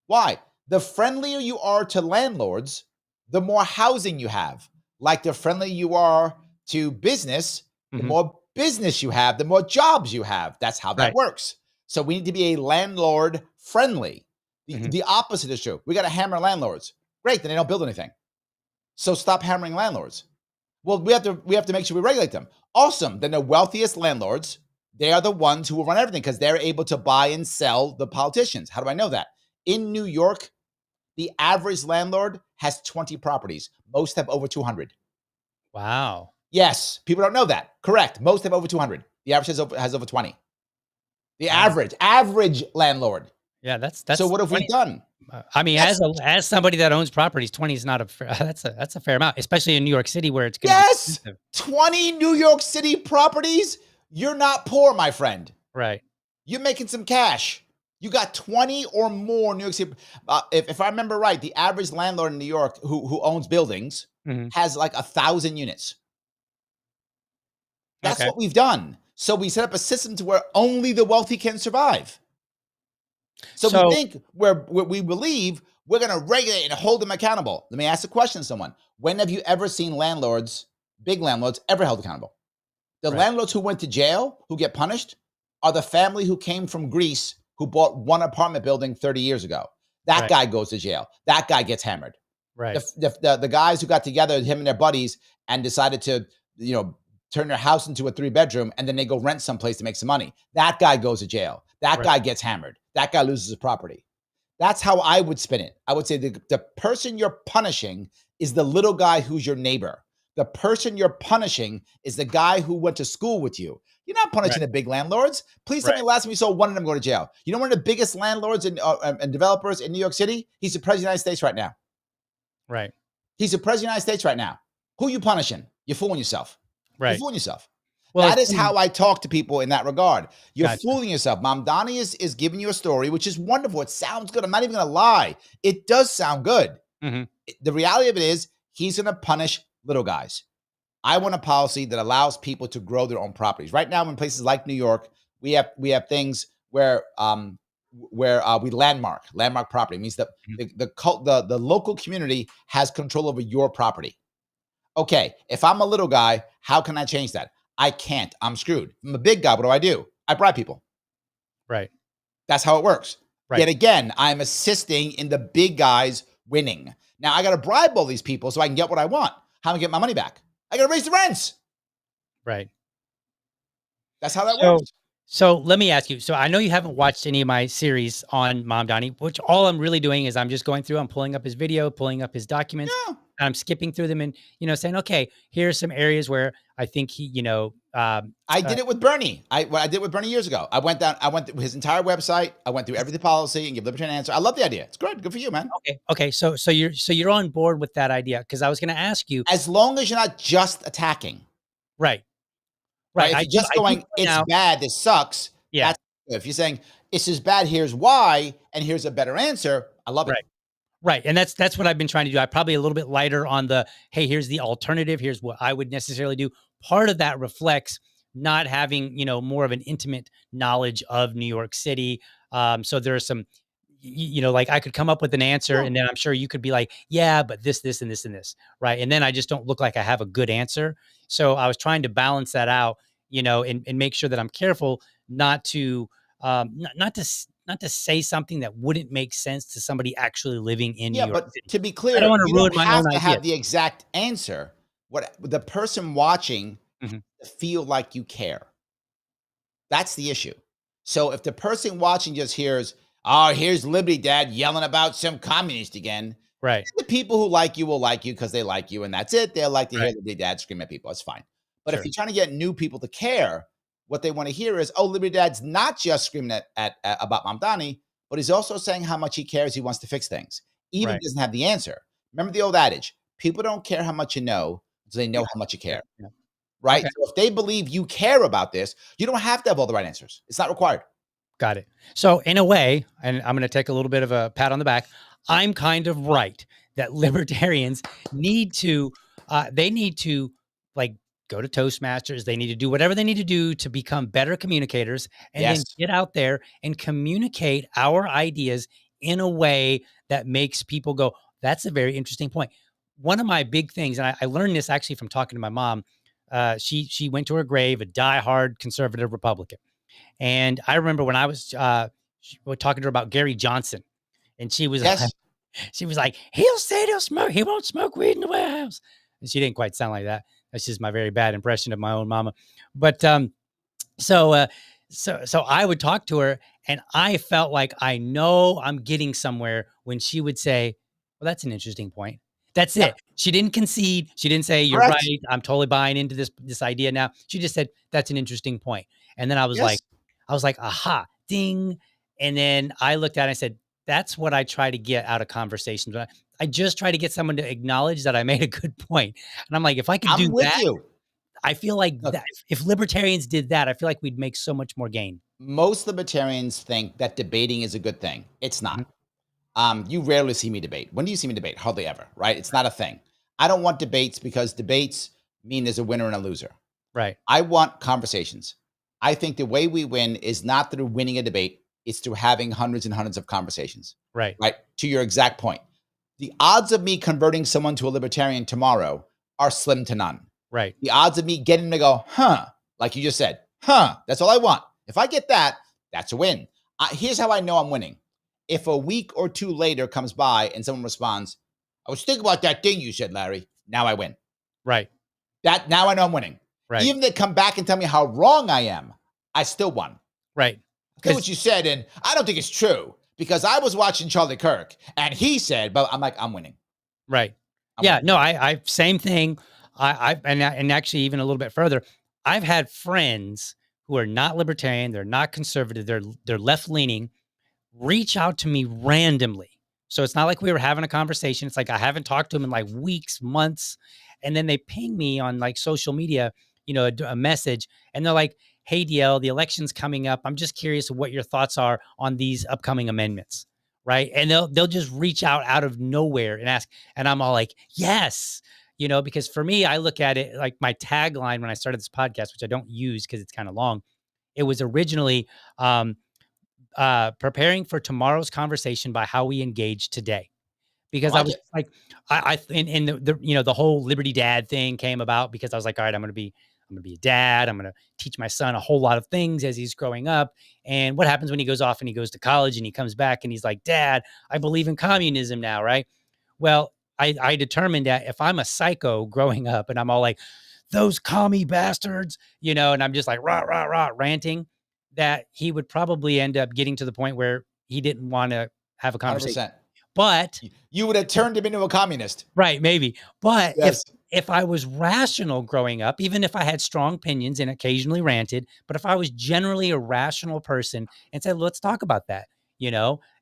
B: Why? The friendlier you are to landlords, the more housing you have. Like the friendlier you are to business, the more business you have, the more jobs you have. That's how that works. So we need to be a landlord friendly. The opposite is true. We got to hammer landlords. Great, then they don't build anything. So stop hammering landlords. Well, we have to make sure we regulate them. Awesome. Then the wealthiest landlords, they are the ones who will run everything because they're able to buy and sell the politicians. How do I know that? In New York, the average landlord has 20 properties. Most have over 200.
A: Wow.
B: Yes, people don't know that. Correct. Most have over 200. The average has over 20. The average landlord.
A: Yeah, that's
B: so. What have we done?
A: I mean, as somebody that owns properties, 20 is not that's a fair amount, especially in New York City where it's going to be
B: 20 New York City properties. You're not poor, my friend.
A: Right.
B: You're making some cash. You got 20 or more New York City. If I remember right, the average landlord in New York who owns buildings has like 1,000 units. That's what we've done. So we set up a system to where only the wealthy can survive. So we think we believe we're going to regulate and hold them accountable. Let me ask a question to someone. When have you ever seen landlords, big landlords, ever held accountable? The landlords who went to jail, who get punished, are the family who came from Greece who bought one apartment building 30 years ago. That guy goes to jail. That guy gets hammered.
A: Right.
B: The guys who got together, him and their buddies, and decided to, turn their house into a 3-bedroom, and then they go rent someplace to make some money. That guy goes to jail. That guy gets hammered. That guy loses his property. That's how I would spin it. I would say the person you're punishing is the little guy who's your neighbor. The person you're punishing is the guy who went to school with you. You're not punishing the big landlords. Please tell me the last time you saw one of them go to jail. You know one of the biggest landlords and developers in New York City? He's the president of the United States right now.
A: Right.
B: He's the president of the United States right now. Who are you punishing? You're fooling yourself.
A: Right.
B: You're fooling yourself.
A: Well,
B: that is how I talk to people in that regard. You're
A: Gotcha.
B: fooling yourself. Mamdani is giving you a story, which is wonderful. It sounds good. I'm not even going to lie. It does sound good. The reality of it is he's going to punish little guys. I want a policy that allows people to grow their own properties. Right now, in places like New York, we have things where we landmark property. It means that the local community has control over your property. Okay, if I'm a little guy, how can I change that? I can't. I'm screwed. If I'm a big guy, what do? I bribe people.
A: Right.
B: That's how it works.
A: Right.
B: Yet again, I'm assisting in the big guys winning. Now I got to bribe all these people so I can get what I want. How am I get my money back? I got to raise the rents.
A: Right.
B: That's how that works.
A: So let me ask you. So I know you haven't watched any of my series on Mamdani, which all I'm really doing is I'm just going through, I'm pulling up his video, pulling up his documents, and I'm skipping through them and, saying, okay, here's some areas where I think he,
B: I did it with Bernie. I did it with Bernie years ago. I went through his entire website. I went through every policy and give libertarian answer. I love the idea. It's great. Good for you, man.
A: Okay. So you're on board with that idea. Cause I was going to ask you,
B: as long as you're not just attacking.
A: Right.
B: If you're just going, it's bad, this sucks.
A: Yeah.
B: That's good. If you're saying it's as bad, here's why, and here's a better answer, I love it.
A: Right. And that's what I've been trying to do. I'm probably a little bit lighter on the, hey, here's the alternative. Here's what I would necessarily do. Part of that reflects not having, more of an intimate knowledge of New York City. So there are some, like I could come up with an answer,
B: Sure.
A: and then I'm sure you could be like, yeah, but this, and this, and this, right? And then I just don't look like I have a good answer. So I was trying to balance that out, and make sure that I'm careful not to, not to say something that wouldn't make sense to somebody actually living in New
B: Yeah,
A: York
B: but
A: City.
B: to be
A: I don't
B: clear,
A: want to
B: you
A: ruin
B: don't
A: my
B: have
A: own
B: to
A: idea.
B: have the exact answer. What the person watching
A: Mhm.
B: feel like you care. That's the issue. So if the person watching just hears, "Oh, here's Liberty Dad yelling about some communist again,"
A: Right,
B: the people who like you will like you because they like you, and that's it. They'll like to hear
A: right,
B: Liberty Dad scream at people. It's fine. But if
A: sure,
B: you're trying to get new people to care, what they want to hear is, "Oh, Liberty Dad's not just screaming at about Mamdani, but he's also saying how much he cares. He wants to fix things, even if
A: right.
B: he doesn't have the answer." Remember the old adage: people don't care how much you know until they know
A: Yeah,
B: how much you
A: yeah,
B: care.
A: yeah.
B: Right?
A: Okay.
B: So if they believe you care about this, you don't have to have all the right answers. It's not required.
A: Got it. So in a way, and I'm going to take a little bit of a pat on the back, I'm kind of right that libertarians they need to like go to Toastmasters. They need to do whatever they need to do to become better communicators and then
B: Yes.
A: get out there and communicate our ideas in a way that makes people go, that's a very interesting point. One of my big things, and I learned this actually from talking to my mom. She went to her grave a diehard conservative Republican. And I remember when I was talking to her about Gary Johnson, and she was like,
B: Yes.
A: she was like, he'll say he'll smoke, he won't smoke weed in the warehouse. And she didn't quite sound like that. That's just my very bad impression of my own mama. But so so I would talk to her, and I felt like I know I'm getting somewhere when she would say, "Well, that's an interesting point." That's
B: Yep.
A: it. She didn't concede. She didn't say, "You're
B: Correct.
A: right. I'm totally buying into this idea now." She just said, "That's an interesting point." And then
B: Yes.
A: I was like, "Aha, ding." And then I looked at it and I said, "That's what I try to get out of conversations. I just try to get someone to acknowledge that I made a good point." And I'm like, if I could
B: I'm
A: do
B: with
A: that,
B: you.
A: I feel like
B: Look,
A: that if libertarians did that, I feel like we'd make so much more gain.
B: most libertarians think that debating is a good thing. It's not.
A: Mhm.
B: You rarely see me debate. When do you see me debate? Hardly ever, right? It's not a thing. I don't want debates because debates mean there's a winner and a loser.
A: Right,
B: I want conversations. I think the way we win is not through winning a debate, it's through having hundreds and hundreds of conversations,
A: right,
B: right? To your exact point. The odds of me converting someone to a libertarian tomorrow are slim to none.
A: right,
B: The odds of me getting them to go, huh, like you just said, huh, that's all I want. If I get that, that's a win. Here's how I know I'm winning. If a week or two later comes by and someone responds, I was thinking about that thing you said, Larry. Now I win.
A: right,
B: That now I know I'm winning.
A: right,
B: Even if they come back and tell me how wrong I am, I still won.
A: right.
B: I get what
A: Because
B: you said, and I don't think it's true because I was watching Charlie Kirk and he said, but I'm like, I'm winning.
A: right.
B: I'm
A: Yeah,
B: winning.
A: no, I same thing. And actually even a little bit further, I've had friends who are not libertarian, they're not conservative, they're left leaning, reach out to me randomly. So it's not like we were having a conversation. It's like I haven't talked to them in like weeks, months, and then they ping me on like social media, a message, and they're like, "Hey, DL, the election's coming up. I'm just curious what your thoughts are on these upcoming amendments." Right? And they'll just reach out of nowhere and ask, and I'm all like, "Yes." Because for me, I look at it like my tagline when I started this podcast, which I don't use because it's kind of long. It was originally um, preparing for tomorrow's conversation by how we engage today.
B: I
A: Because I
B: like
A: was
B: it.
A: like, and the whole Liberty Dad thing came about because I was like, all right, I'm gonna be a dad. I'm gonna teach my son a whole lot of things as he's growing up. And what happens when he goes off and he goes to college and he comes back and he's like, Dad, I believe in communism now, right? Well, I determined that if I'm a psycho growing up and I'm all like, those commie bastards, and I'm just like rah, rah, rah, ranting, that he would probably end up getting to the point where he didn't want to have a conversation.
B: 100%.
A: But
B: You would have turned him into a communist.
A: right, maybe. But
B: Yes.
A: if I was rational growing up, even if I had strong opinions and occasionally ranted, but if I was generally a rational person and said, let's talk about that,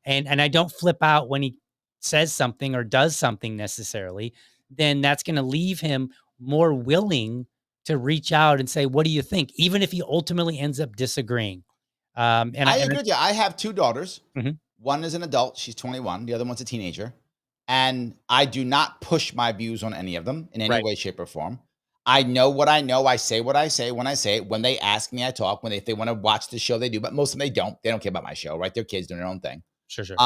A: and I don't flip out when he says something or does something necessarily, then that's going to leave him more willing to reach out and say, what do you think? Even if he ultimately ends up disagreeing.
B: I agree with you. I have two daughters.
A: Mhm.
B: One is an adult, she's 21. The other one's a teenager. And I do not push my views on any of them in any
A: Right.
B: way, shape, or form. I know what I know. I say what I say when I say it. When they ask me, I talk. When if they want to watch the show, they do. But most of them, they don't. They don't care about my show, right? They're kids doing their own thing.
A: Sure, sure.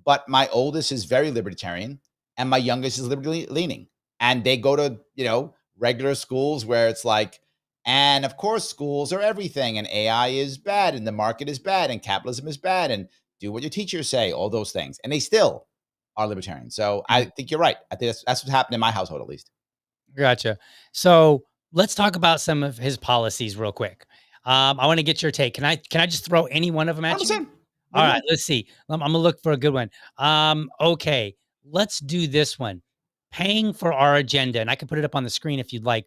B: But my oldest is very libertarian, and my youngest is liberty leaning, and they go to regular schools where it's like, and of course schools are everything, and AI is bad, and the market is bad, and capitalism is bad, and do what your teachers say, all those things, and they still are libertarian. So I
A: Mhm.
B: think you're right. I think that's what happened in my household, at least.
A: Gotcha. So let's talk about some of his policies real quick. I want to get your take. Can I just throw any one of them at you?
B: 100%. What
A: All
B: do you
A: right,
B: want?
A: let's see. I'm gonna look for a good one. Okay, let's do this one. Paying for our agenda, and I can put it up on the screen if you'd like.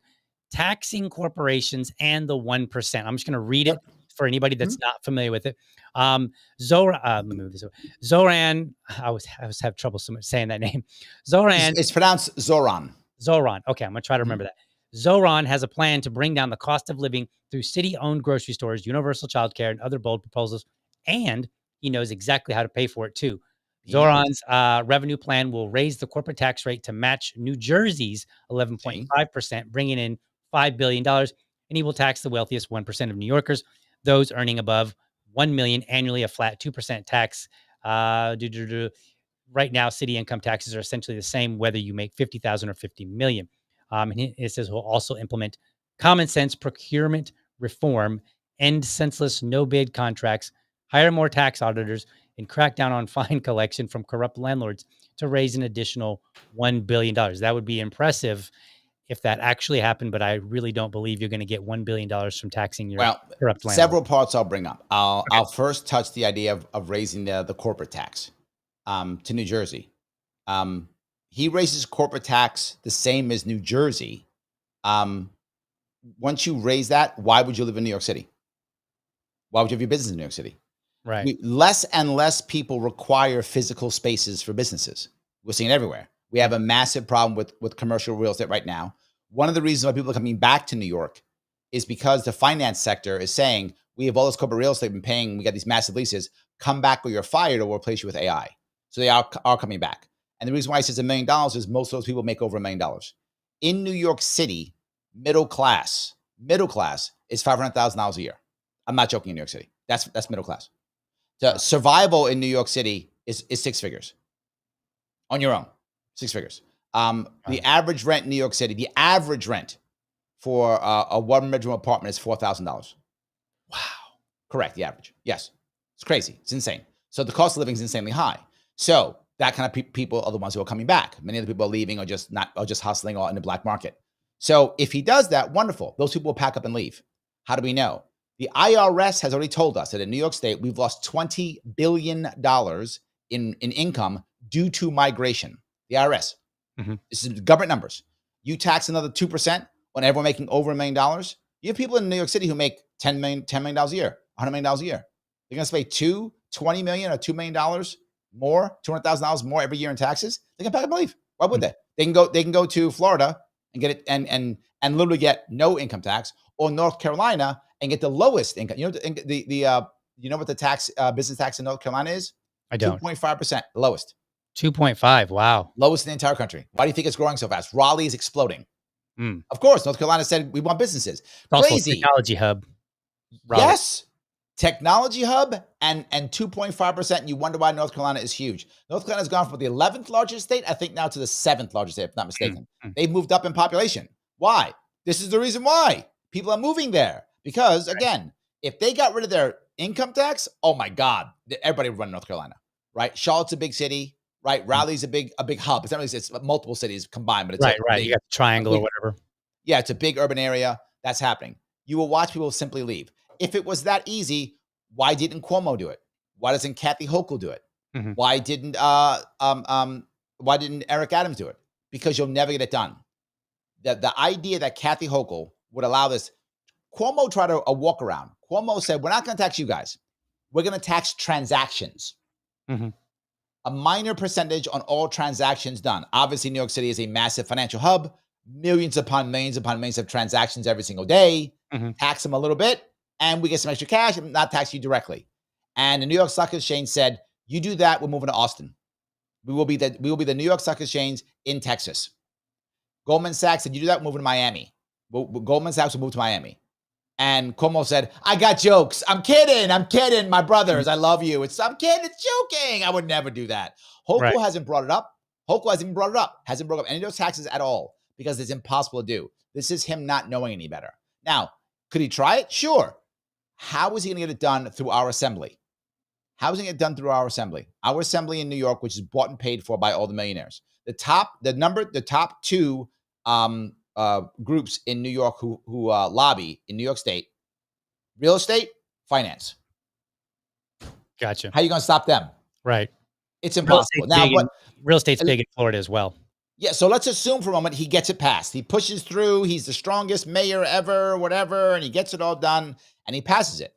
A: Taxing corporations and the 1%. I'm just gonna read
B: Yep.
A: it for anybody
B: Mhm.
A: that's not familiar with it. Zohran, let me move this over. Zohran, I was having trouble so much saying that name. Zohran
B: It's pronounced Zoran.
A: Zohran. Okay, I'm gonna try to
B: Mhm.
A: remember that. Zohran has a plan to bring down the cost of living through city-owned grocery stores, universal childcare, and other bold proposals. And he knows exactly how to pay for it too.
B: He knows.
A: Zohran's revenue plan will raise the corporate tax rate to match New Jersey's
B: See?
A: 11.5%, bringing in $5 billion, and he will tax the wealthiest 1% of New Yorkers, those earning above 1 million annually, a flat 2% tax. Right now, city income taxes are essentially the same whether you make 50,000 or 50 million. And it says we'll also implement common sense procurement reform, end senseless no bid contracts, hire more tax auditors, and crack down on fine collection from corrupt landlords to raise an additional $1 billion. That would be impressive if that actually happened, but I really don't believe you're going to get $1 billion from taxing your
B: Well,
A: corrupt landlord.
B: several parts I'll bring up. I'll
A: Okay.
B: I'll first touch the idea of raising the corporate tax to New Jersey. Um, he raises corporate tax the same as New Jersey. Um, Once you raise that, why would you live in New York City? Why would you have your business in New York City?
A: Right.
B: Less and less people require physical spaces for businesses. We're seeing it everywhere. We have a massive problem with commercial real estate right now. One of the reasons why people are coming back to New York is because the finance sector is saying, we have all this corporate real estate been paying, we got these massive leases, come back or you're fired or we'll replace you with AI. So they are coming back. And the reason why he says $1 million is most of those people make over $1 million. In New York City, middle class is $500,000 a year. I'm not joking. In New York City, that's middle class. The
A: Wow.
B: survival in New York City is six figures on your own, six figures. The
A: Wow.
B: average rent in New York City, the average rent for a one-bedroom apartment is $4,000.
A: Wow.
B: Correct, the average. Yes, it's crazy. It's insane. So the cost of living is insanely high. So that kind of people are the ones who are coming back. Many of the people are leaving or just not, or just hustling or in the black market. So if he does that, wonderful. Those people will pack up and leave. How do we know? The IRS has already told us that in New York State, we've lost $20 billion in income due to migration. The IRS.
A: Mhm.
B: This is government numbers. You tax another 2% on everyone making over $1 million. You have people in New York City who make $10 million a year, $100 million a year. They're going to pay $20 million or $2 million more, $200,000 more every year in taxes. They can pack up and leave. Why would
A: Mm.
B: they? They can go to Florida and get it and literally get no income tax, or North Carolina and get the lowest income. You know you know what the business tax in North Carolina is?
A: I don't.
B: 2.5%, the lowest.
A: 2.5. Wow.
B: Lowest in the entire country. Why do you think it's growing so fast? Raleigh is exploding.
A: Mm.
B: Of course, North Carolina said we want businesses.
A: It's also a
B: Crazy.
A: technology hub, Raleigh.
B: Yes. Technology hub and 2.5%. And you wonder why North Carolina is huge. North Carolina has gone from the 11th largest state, I think, now to the 7th largest state, if not
A: Mm,
B: mistaken.
A: mm.
B: They've moved up in population. Why? This is the reason why people are moving there. Because again, if they got rid of their income tax, oh my God, everybody would run North Carolina, right? Charlotte's a big city, right?
A: Mm.
B: Raleigh's a big hub. It's not really, it's multiple cities combined, but it's
A: Right,
B: a
A: right. You
B: big,
A: got the
B: a
A: triangle or
B: big,
A: whatever.
B: yeah, it's a big urban area. That's happening. You will watch people simply leave. If it was that easy, why didn't Cuomo do it? Why doesn't Kathy Hochul do it?
A: Mhm.
B: Why didn't Eric Adams do it? Because you'll never get it done. The idea that Kathy Hochul would allow this, Cuomo tried a walk around. Cuomo said, we're not going to tax you guys. We're going to tax transactions.
A: Mhm.
B: A minor percentage on all transactions done. Obviously, New York City is a massive financial hub, millions upon millions of transactions every single day.
A: Mhm.
B: Tax them a little bit, and we get some extra cash and not tax you directly. And the New York Stock Exchange said, you do that, we're moving to Austin. We will be the New York Stock Exchange in Texas. Goldman Sachs said, you do that, we're moving to Miami. Goldman Sachs will move to Miami. And Cuomo said, I got jokes. I'm kidding. My brothers, I love you. I'm kidding. It's joking. I would never do that.
A: Right.
B: Hochul hasn't brought it up. Hochul hasn't even brought it up. Hasn't brought up any of those taxes at all because it's impossible to do. This is him not knowing any better. Now, could he try it? Sure. How is he going to get it done through our assembly? How is it get done through our assembly? Our assembly in New York, which is bought and paid for by all the millionaires. The top two groups in New York who lobby in New York State: real estate, finance.
A: Gotcha.
B: How are you going to stop them?
A: Right.
B: It's impossible.
A: Real estate's big in Florida as well.
B: Yeah, so let's assume for a moment he gets it passed. He pushes through. He's the strongest mayor ever, whatever, and he gets it all done, and he passes it.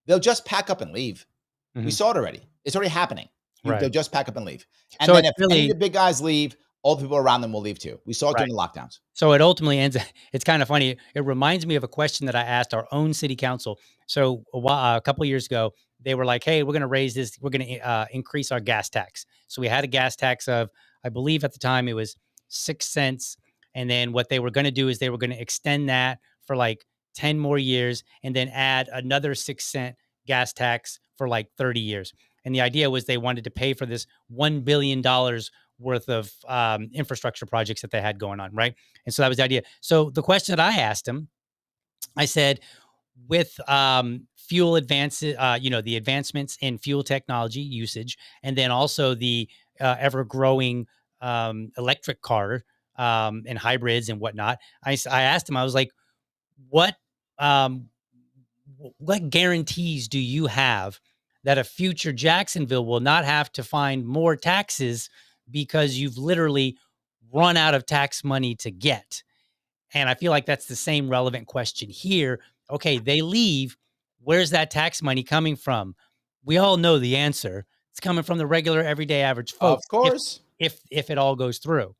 B: They'll just pack up and leave. We saw it already. It's already happening.
A: Right.
B: They'll just pack up and leave. And
A: So
B: then
A: it's
B: if any of the big guys leave, all the people around them will leave too. We saw it during the lockdowns.
A: So it ultimately ends. It's kind of funny. It reminds me of a question that I asked our own city council. So a couple of years ago, they were like, "Hey, we're going to raise this. We're going to increase our gas tax." So we had a gas tax of, I believe at the time it was 6 cents. And then what they were going to do is they were going to extend that for like 10 more years and then add another 6-cent gas tax for like 30 years. And the idea was they wanted to pay for this $1 billion worth of infrastructure projects that they had going on, right? And so that was the idea. So the question that I asked him, I said, with fuel advances, the advancements in fuel technology usage, and then also the ever-growing electric car and hybrids and whatnot, I asked him, I was like, what guarantees do you have that a future Jacksonville will not have to find more taxes because you've literally run out of tax money to get? And I feel like that's the same relevant question here. Okay, they leave. Where's that tax money coming from? We all know the answer. It's coming from the regular, everyday, average folks.
B: Of course.
A: If it all goes through,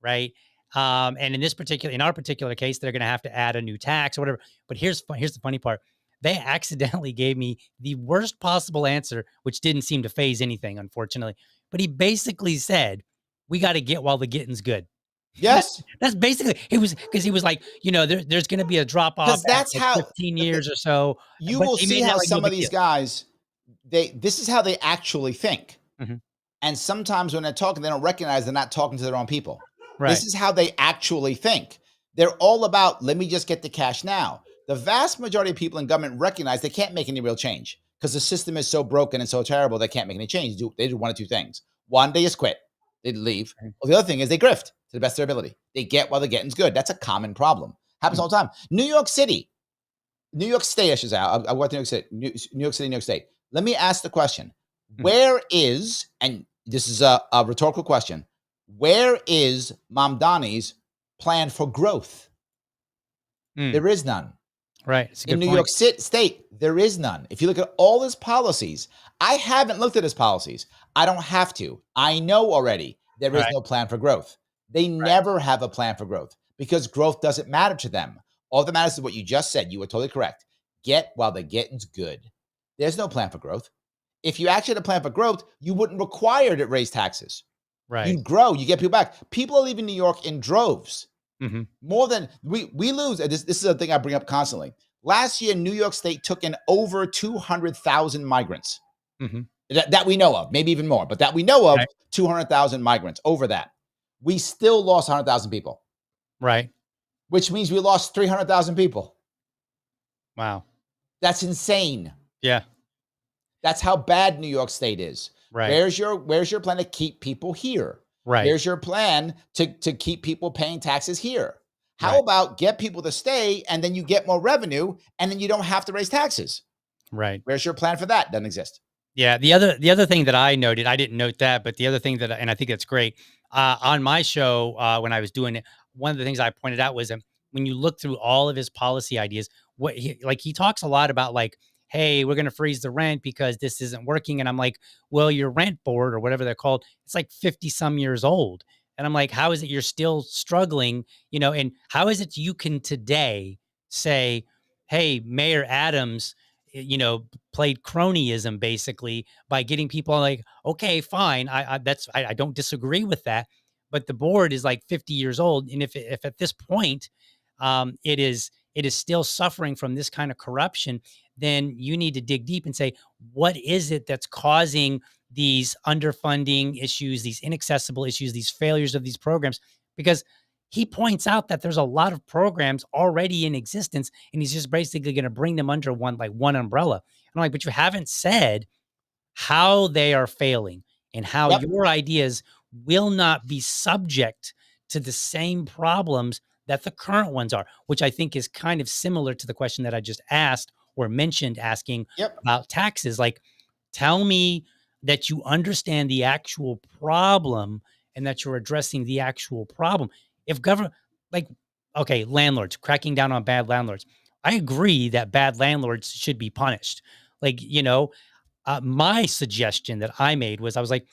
A: right? And in our particular case, they're going to have to add a new tax or whatever. But here's the funny part. They accidentally gave me the worst possible answer, which didn't seem to phase anything, unfortunately. But he basically said, we got to get while the getting's good.
B: Yes.
A: That's basically, it was, because he was like, there's going to be a drop off
B: that's
A: after
B: how
A: 15 years or so.
B: You will see how some of these guys, this is how they actually think.
A: Mhm.
B: And sometimes when they're talking, they don't recognize they're not talking to their own people.
A: Right.
B: This is how they actually think. They're all about, let me just get the cash now. The vast majority of people in government recognize they can't make any real change because the system is so broken and so terrible, they can't make any change. They do one of two things. One, they just quit. They leave. Well, the other thing is they grift to the best of their ability. They get while the getting's good. That's a common problem. Happens all the time. New York State, I should say. I went to New York City, New York State. Let me ask the question. Where is, and this is a rhetorical question, where is Mamdani's plan for growth? There is none.
A: Right.
B: In New York State, there is none. If you look at all his policies, I haven't looked at his policies. I don't have to. I know already there is no plan for growth. They never have a plan for growth because growth doesn't matter to them. All that matters is what you just said. You were totally correct. Get while the getting's good. There's no plan for growth. If you actually had a plan for growth, you wouldn't require to raise taxes.
A: Right.
B: You grow, you get people back. People are leaving New York in droves. More than we lose. This is a thing I bring up constantly. Last year, New York State took in over 200,000 migrants that we know of, maybe even more, but that we know of, 200,000 migrants over that. We still lost 100,000 people.
A: Right.
B: Which means we lost 300,000 people.
A: Wow.
B: That's insane.
A: Yeah.
B: That's how bad New York State is.
A: Right.
B: Where's your plan to keep people here?
A: Right.
B: There's your plan to keep people paying taxes here. How about get people to stay and then you get more revenue and then you don't have to raise taxes?
A: Right.
B: Where's your plan for that? Doesn't exist.
A: Yeah. The other thing that I noted, I didn't note that, but the other thing and I think that's great, on my show, when I was doing it, one of the things I pointed out was when you look through all of his policy ideas, he talks a lot about like, hey, we're going to freeze the rent because this isn't working. And I'm like, well, your rent board or whatever they're called, it's like 50 some years old. And I'm like, how is it you're still struggling? And how is it you can today say, hey, Mayor Adams, played cronyism basically by getting people like, okay, fine. I don't disagree with that, but the board is like 50 years old. And if at this point, it is it is still suffering from this kind of corruption, then you need to dig deep and say, what is it that's causing these underfunding issues, these inaccessible issues, these failures of these programs? Because he points out that there's a lot of programs already in existence, and he's just basically going to bring them under one umbrella. And I'm like, but you haven't said how they are failing and how
B: Yep.
A: your ideas will not be subject to the same problems that the current ones are, which I think is kind of similar to the question that I just asked or mentioned asking
B: Yep.
A: about taxes. Like, tell me that you understand the actual problem and that you're addressing the actual problem. If government, like, okay, landlords, cracking down on bad landlords. I agree that bad landlords should be punished. Like, my suggestion that I made was I was like,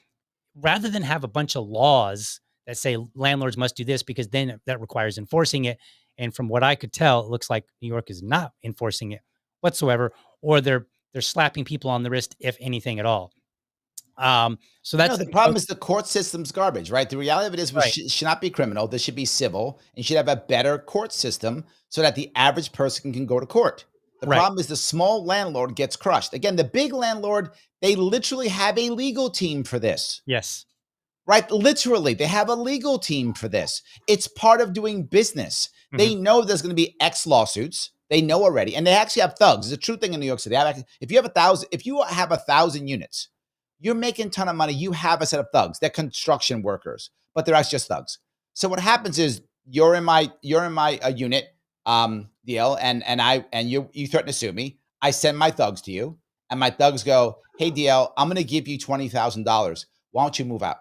A: rather than have a bunch of laws that say landlords must do this because then that requires enforcing it. And from what I could tell, it looks like New York is not enforcing it whatsoever, or they're slapping people on the wrist, if anything at all. So
B: No,
A: that's
B: the problem is the court system's garbage, right? The reality of it is we
A: right,
B: should not be criminal. This should be civil, and you should have a better court system so that the average person can go to court. The
A: right,
B: problem is the small landlord gets crushed. Again, the big landlord, they literally have a legal team for this,
A: yes,
B: right? Literally, they have a legal team for this. It's part of doing business.
A: hmm
B: They know there's going to be X lawsuits. They know already, and they actually have thugs. It's a true thing in New York City. If you have 1,000 units, you're making a ton of money. You have a set of thugs. They're construction workers, but they're actually just thugs. So what happens is you're in my unit, deal, and you threaten to sue me. I send my thugs to you, and my thugs go, "Hey, DL, I'm going to give you $20,000. Why don't you move out?"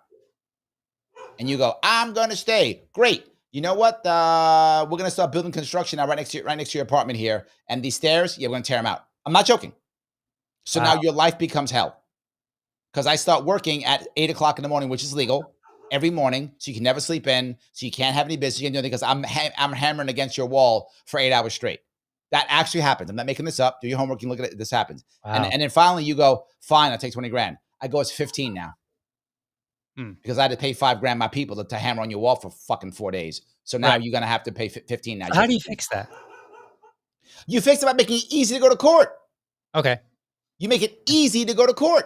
B: And you go, "I'm going to stay." Great. You know what? We're going to start building construction now right next to your apartment here, and these stairs, yeah, we're going to tear them out. I'm not joking. So
A: wow,
B: now your life becomes hell. Because I start working at 8 o'clock in the morning, which is legal, every morning, so you can never sleep in, so you can't have any business, you can do anything because I'm hammering against your wall for 8 hours straight. That actually happens. I'm not making this up. Do your homework. You can look at it. This happens. And
A: wow,
B: then finally you go, fine, I'll take 20 grand. I go, it's 15 now
A: hmm.
B: because I had to pay 5 grand my people to hammer on your wall for fucking 4 days. So now
A: Right.
B: you're going to have to pay 15 now.
A: So how do you fix that?
B: You fix it by making it easy to go to court.
A: Okay,
B: You make it easy to go to court.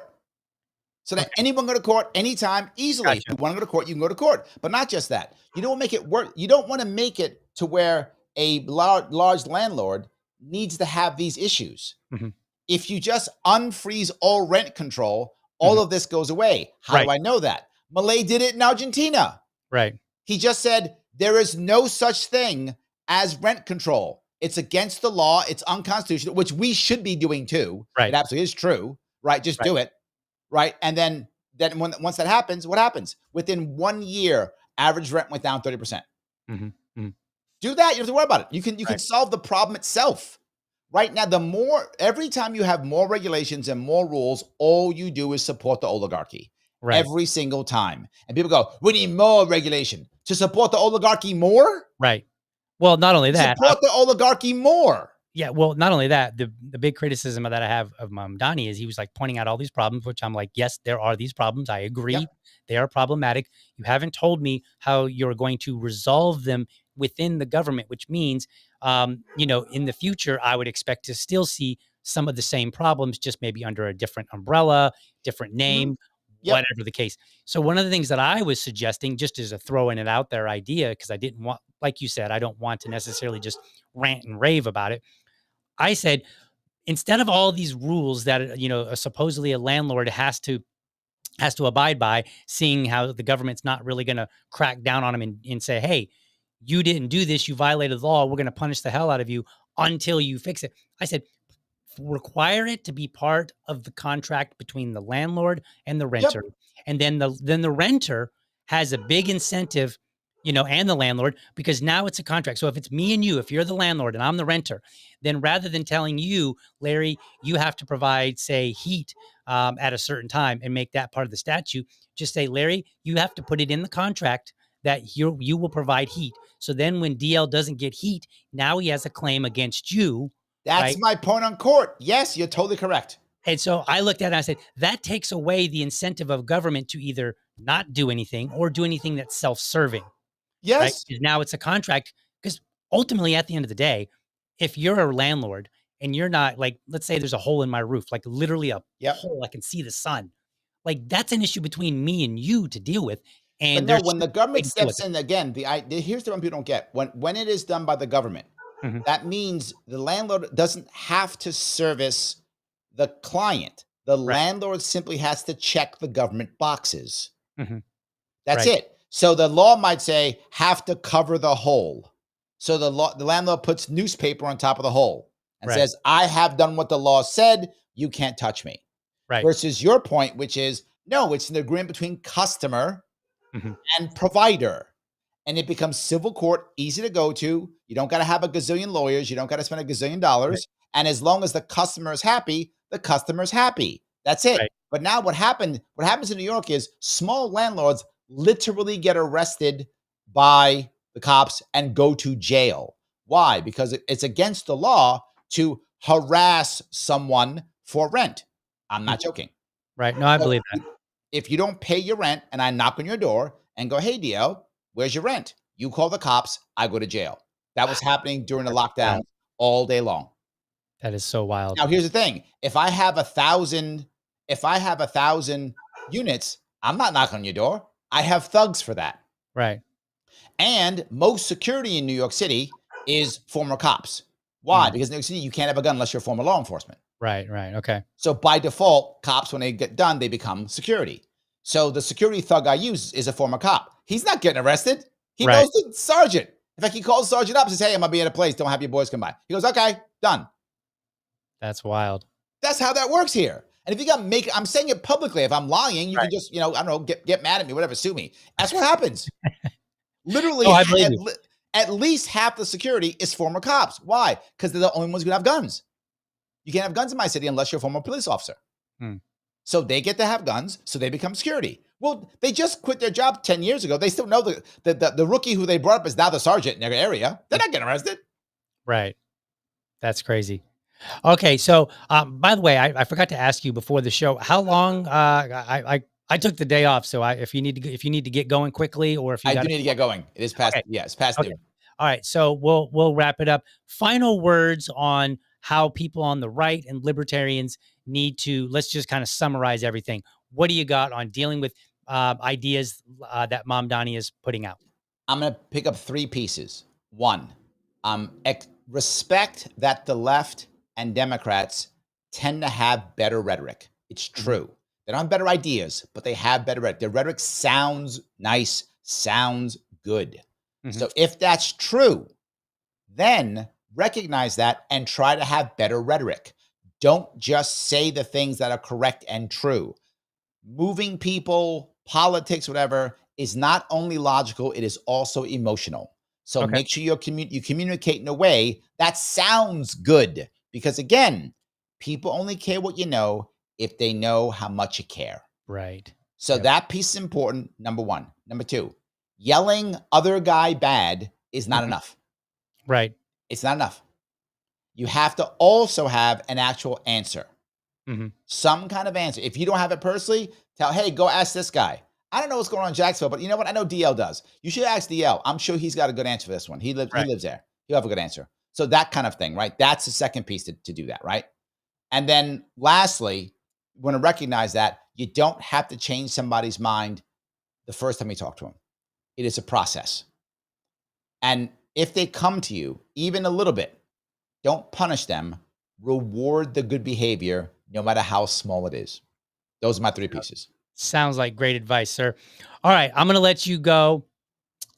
B: So that
A: okay,
B: anyone go to court anytime easily. If
A: gotcha.
B: you want to go to court, you can go to court. But not just that. You don't make it work. You don't want to make it to where a large landlord needs to have these issues.
A: hmm
B: If you just unfreeze all rent control, all
A: hmm
B: of this goes away. How do
A: Right,
B: I know that? Malay did it in Argentina.
A: right,
B: He just said there is no such thing as rent control. It's against the law. It's unconstitutional, which we should be doing too. It
A: right,
B: absolutely is true, right? Just
A: right.
B: do it, right? And then once that happens, what happens? Within 1 year, average rent went down 30%.
A: hmm hmm
B: Do that. You don't have to worry about it. You can
A: Right,
B: solve the problem itself. Right now, every time you have more regulations and more rules, all you do is support the oligarchy
A: right,
B: every single time. And people go, we need more regulation to support the oligarchy more?
A: right. Well, not only that,
B: Support the oligarchy more.
A: yeah, well, not only that, the big criticism that I have of Mamdani is he was like pointing out all these problems, which I'm like, yes, there are these problems. I agree.
B: Yep.
A: They are problematic. You haven't told me how you're going to resolve them within the government, which means, in the future, I would expect to still see some of the same problems, just maybe under a different umbrella, different
B: Mhm.
A: name,
B: Yep.
A: whatever the case. So one of the things that I was suggesting, just as a throwing it out there idea, because I didn't want, like you said, I don't want to necessarily just rant and rave about it. I said, instead of all these rules that supposedly a landlord has to abide by, seeing how the government's not really going to crack down on him and say, hey, you didn't do this, you violated the law, we're going to punish the hell out of you until you fix it. I said, require it to be part of the contract between the landlord and the
B: Yep.
A: renter, and then the renter has a big incentive, and the landlord, because now it's a contract. So if it's me and you, if you're the landlord and I'm the renter, then rather than telling you, Larry, you have to provide, say, heat at a certain time and make that part of the statute, just say, Larry, you have to put it in the contract that you will provide heat. So then when DL doesn't get heat, now he has a claim against you,
B: That's
A: right?
B: my point on court. Yes, you're totally correct.
A: And so I looked at it and I said, that takes away the incentive of government to either not do anything or do anything that's self-serving, right?
B: Yes.
A: Because now it's a contract. Because ultimately, at the end of the day, if you're a landlord and you're not, like, let's say there's a hole in my roof, like literally a hole, I can see the sun. Like, that's an issue between me and you to deal with.
B: But
A: And
B: no,
A: there's
B: when
A: just
B: the
A: a way
B: government
A: to deal with
B: steps
A: it.
B: in again, here's the one people don't get. When it is done by the government,
A: Mhm.
B: that means the landlord doesn't have to service the client. The
A: Right.
B: landlord simply has to check the government boxes.
A: Mhm.
B: That's
A: Right.
B: it. So the law might say have to cover the hole. So the landlord puts newspaper on top of the hole and
A: Right.
B: says, "I have done what the law said. You can't touch me."
A: Right.
B: Versus your point, which is no, it's an agreement between customer
A: Mhm.
B: and provider. And it becomes civil court, easy to go to. You don't got to have a gazillion lawyers. You don't got to spend a gazillion
A: Right.
B: dollars. And as long as the customer is happy, the customer's happy. That's it.
A: Right.
B: But now what happens in New York is small landlords literally get arrested by the cops and go to jail. Why? Because it's against the law to harass someone for rent. I'm
A: Mhm.
B: not joking.
A: Right. No, I
B: So
A: believe that.
B: if you don't pay your rent and I knock on your door and go, "Hey, DL, where's your rent?" You call the cops, I go to jail. That was happening during the
A: That's
B: lockdown
A: wild.
B: all day long.
A: That is so wild.
B: Now, here's the thing. If I have 1,000 units, I'm not knocking on your door. I have thugs for that.
A: Right.
B: And most security in New York City is former cops. Why?
A: Mm.
B: Because in New York City, you can't have a gun unless you're former law enforcement.
A: Right. Right. Okay.
B: So by default, cops, when they get done, they become security. So the security thug I use is a former cop. He's not getting arrested. He
A: Right.
B: knows the sergeant. In fact, he calls the sergeant up and says, "Hey, I'm gonna be at a place. Don't have your boys come by." He goes, "Okay, done."
A: That's wild.
B: That's how that works here. And if you got I'm saying it publicly. If I'm lying, you can
A: Right.
B: just, I don't know, get mad at me, whatever, sue me. That's what happens. Literally,
A: Oh, I believe you.
B: at least half the security is former cops. Why? Because they're the only ones who have guns. You can't have guns in my city unless you're a former police officer.
A: Hmm.
B: So they get to have guns, so they become security. Well, they just quit their job 10 years ago. They still know the rookie who they brought up is now the sergeant in their area. They're not getting arrested.
A: Right. That's crazy. Okay. So, by the way, I forgot to ask you before the show, how long, I took the day off. So if you need to get going quickly, or if you
B: I
A: got
B: do need to get going. It is past,
A: okay.
B: it's past
A: Okay.
B: noon.
A: All right. So we'll wrap it up. Final words on how people on the right and libertarians need to, let's just kind of summarize everything. What do you got on dealing with ideas that Mamdani is putting out?
B: I'm going to pick up 3 pieces. 1, respect that the left and Democrats tend to have better rhetoric. It's true. They don't have better ideas, but they have better rhetoric. Their rhetoric sounds nice, sounds good. So if that's true, then recognize that and try to have better rhetoric. Don't just say the things that are correct and true. Moving people, politics, whatever, is not only logical, it is also emotional. So
A: Okay.
B: make sure you communicate in a way that sounds good. Because again, people only care what you know if they know how much you care.
A: Right.
B: So
A: Yep.
B: that piece is important, number 1. Number 2, yelling other guy bad is not enough.
A: Right.
B: It's not enough. You have to also have an actual answer. Some kind of answer. If you don't have it personally, hey, go ask this guy. I don't know what's going on in Jacksonville, but you know what? I know DL does. You should ask DL. I'm sure he's got a good answer for this one. He lives there. He'll have a good answer. So that kind of thing, right? That's the second piece to do that, right? And then lastly, you want to recognize that you don't have to change somebody's mind the first time you talk to them. It is a process. And if they come to you, even a little bit, don't punish them. Reward the good behavior, no matter how small it is. Those are my 3 pieces.
A: Sounds like great advice, sir. All right. I'm going to let you go.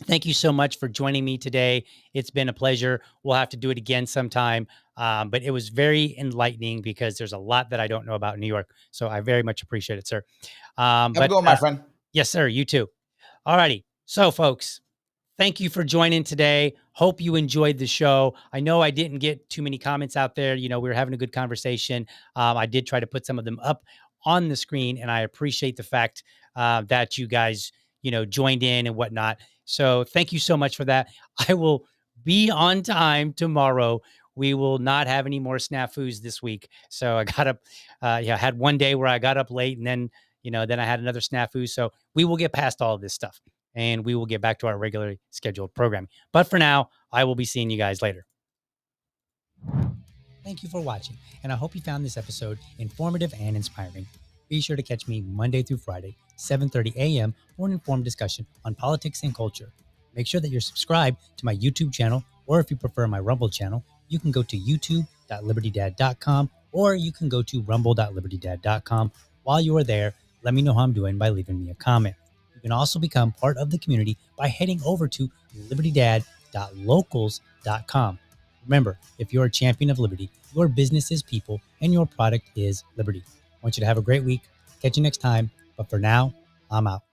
A: Thank you so much for joining me today. It's been a pleasure. We'll have to do it again sometime. But it was very enlightening because there's a lot that I don't know about New York. So I very much appreciate it, sir.
B: Have a good one, my friend.
A: Yes, sir. You too. All righty. So, folks, thank you for joining today. Hope you enjoyed the show. I know I didn't get too many comments out there. We were having a good conversation. I did try to put some of them up on the screen, and I appreciate the fact that you guys, joined in and whatnot. So thank you so much for that. I will be on time tomorrow. We will not have any more snafus this week. So I got up, I had one day where I got up late, and then, then I had another snafu. So we will get past all of this stuff, and we will get back to our regularly scheduled programming. But for now, I will be seeing you guys later. Thank you for watching, and I hope you found this episode informative and inspiring. Be sure to catch me Monday through Friday, 7:30 a.m. for an informed discussion on politics and culture. Make sure that you're subscribed to my YouTube channel, or if you prefer my Rumble channel, you can go to youtube.libertydad.com, or you can go to rumble.libertydad.com. While you are there, let me know how I'm doing by leaving me a comment. You can also become part of the community by heading over to libertydad.locals.com. Remember, if you're a champion of liberty, your business is people and your product is liberty. I want you to have a great week. Catch you next time. But for now, I'm out.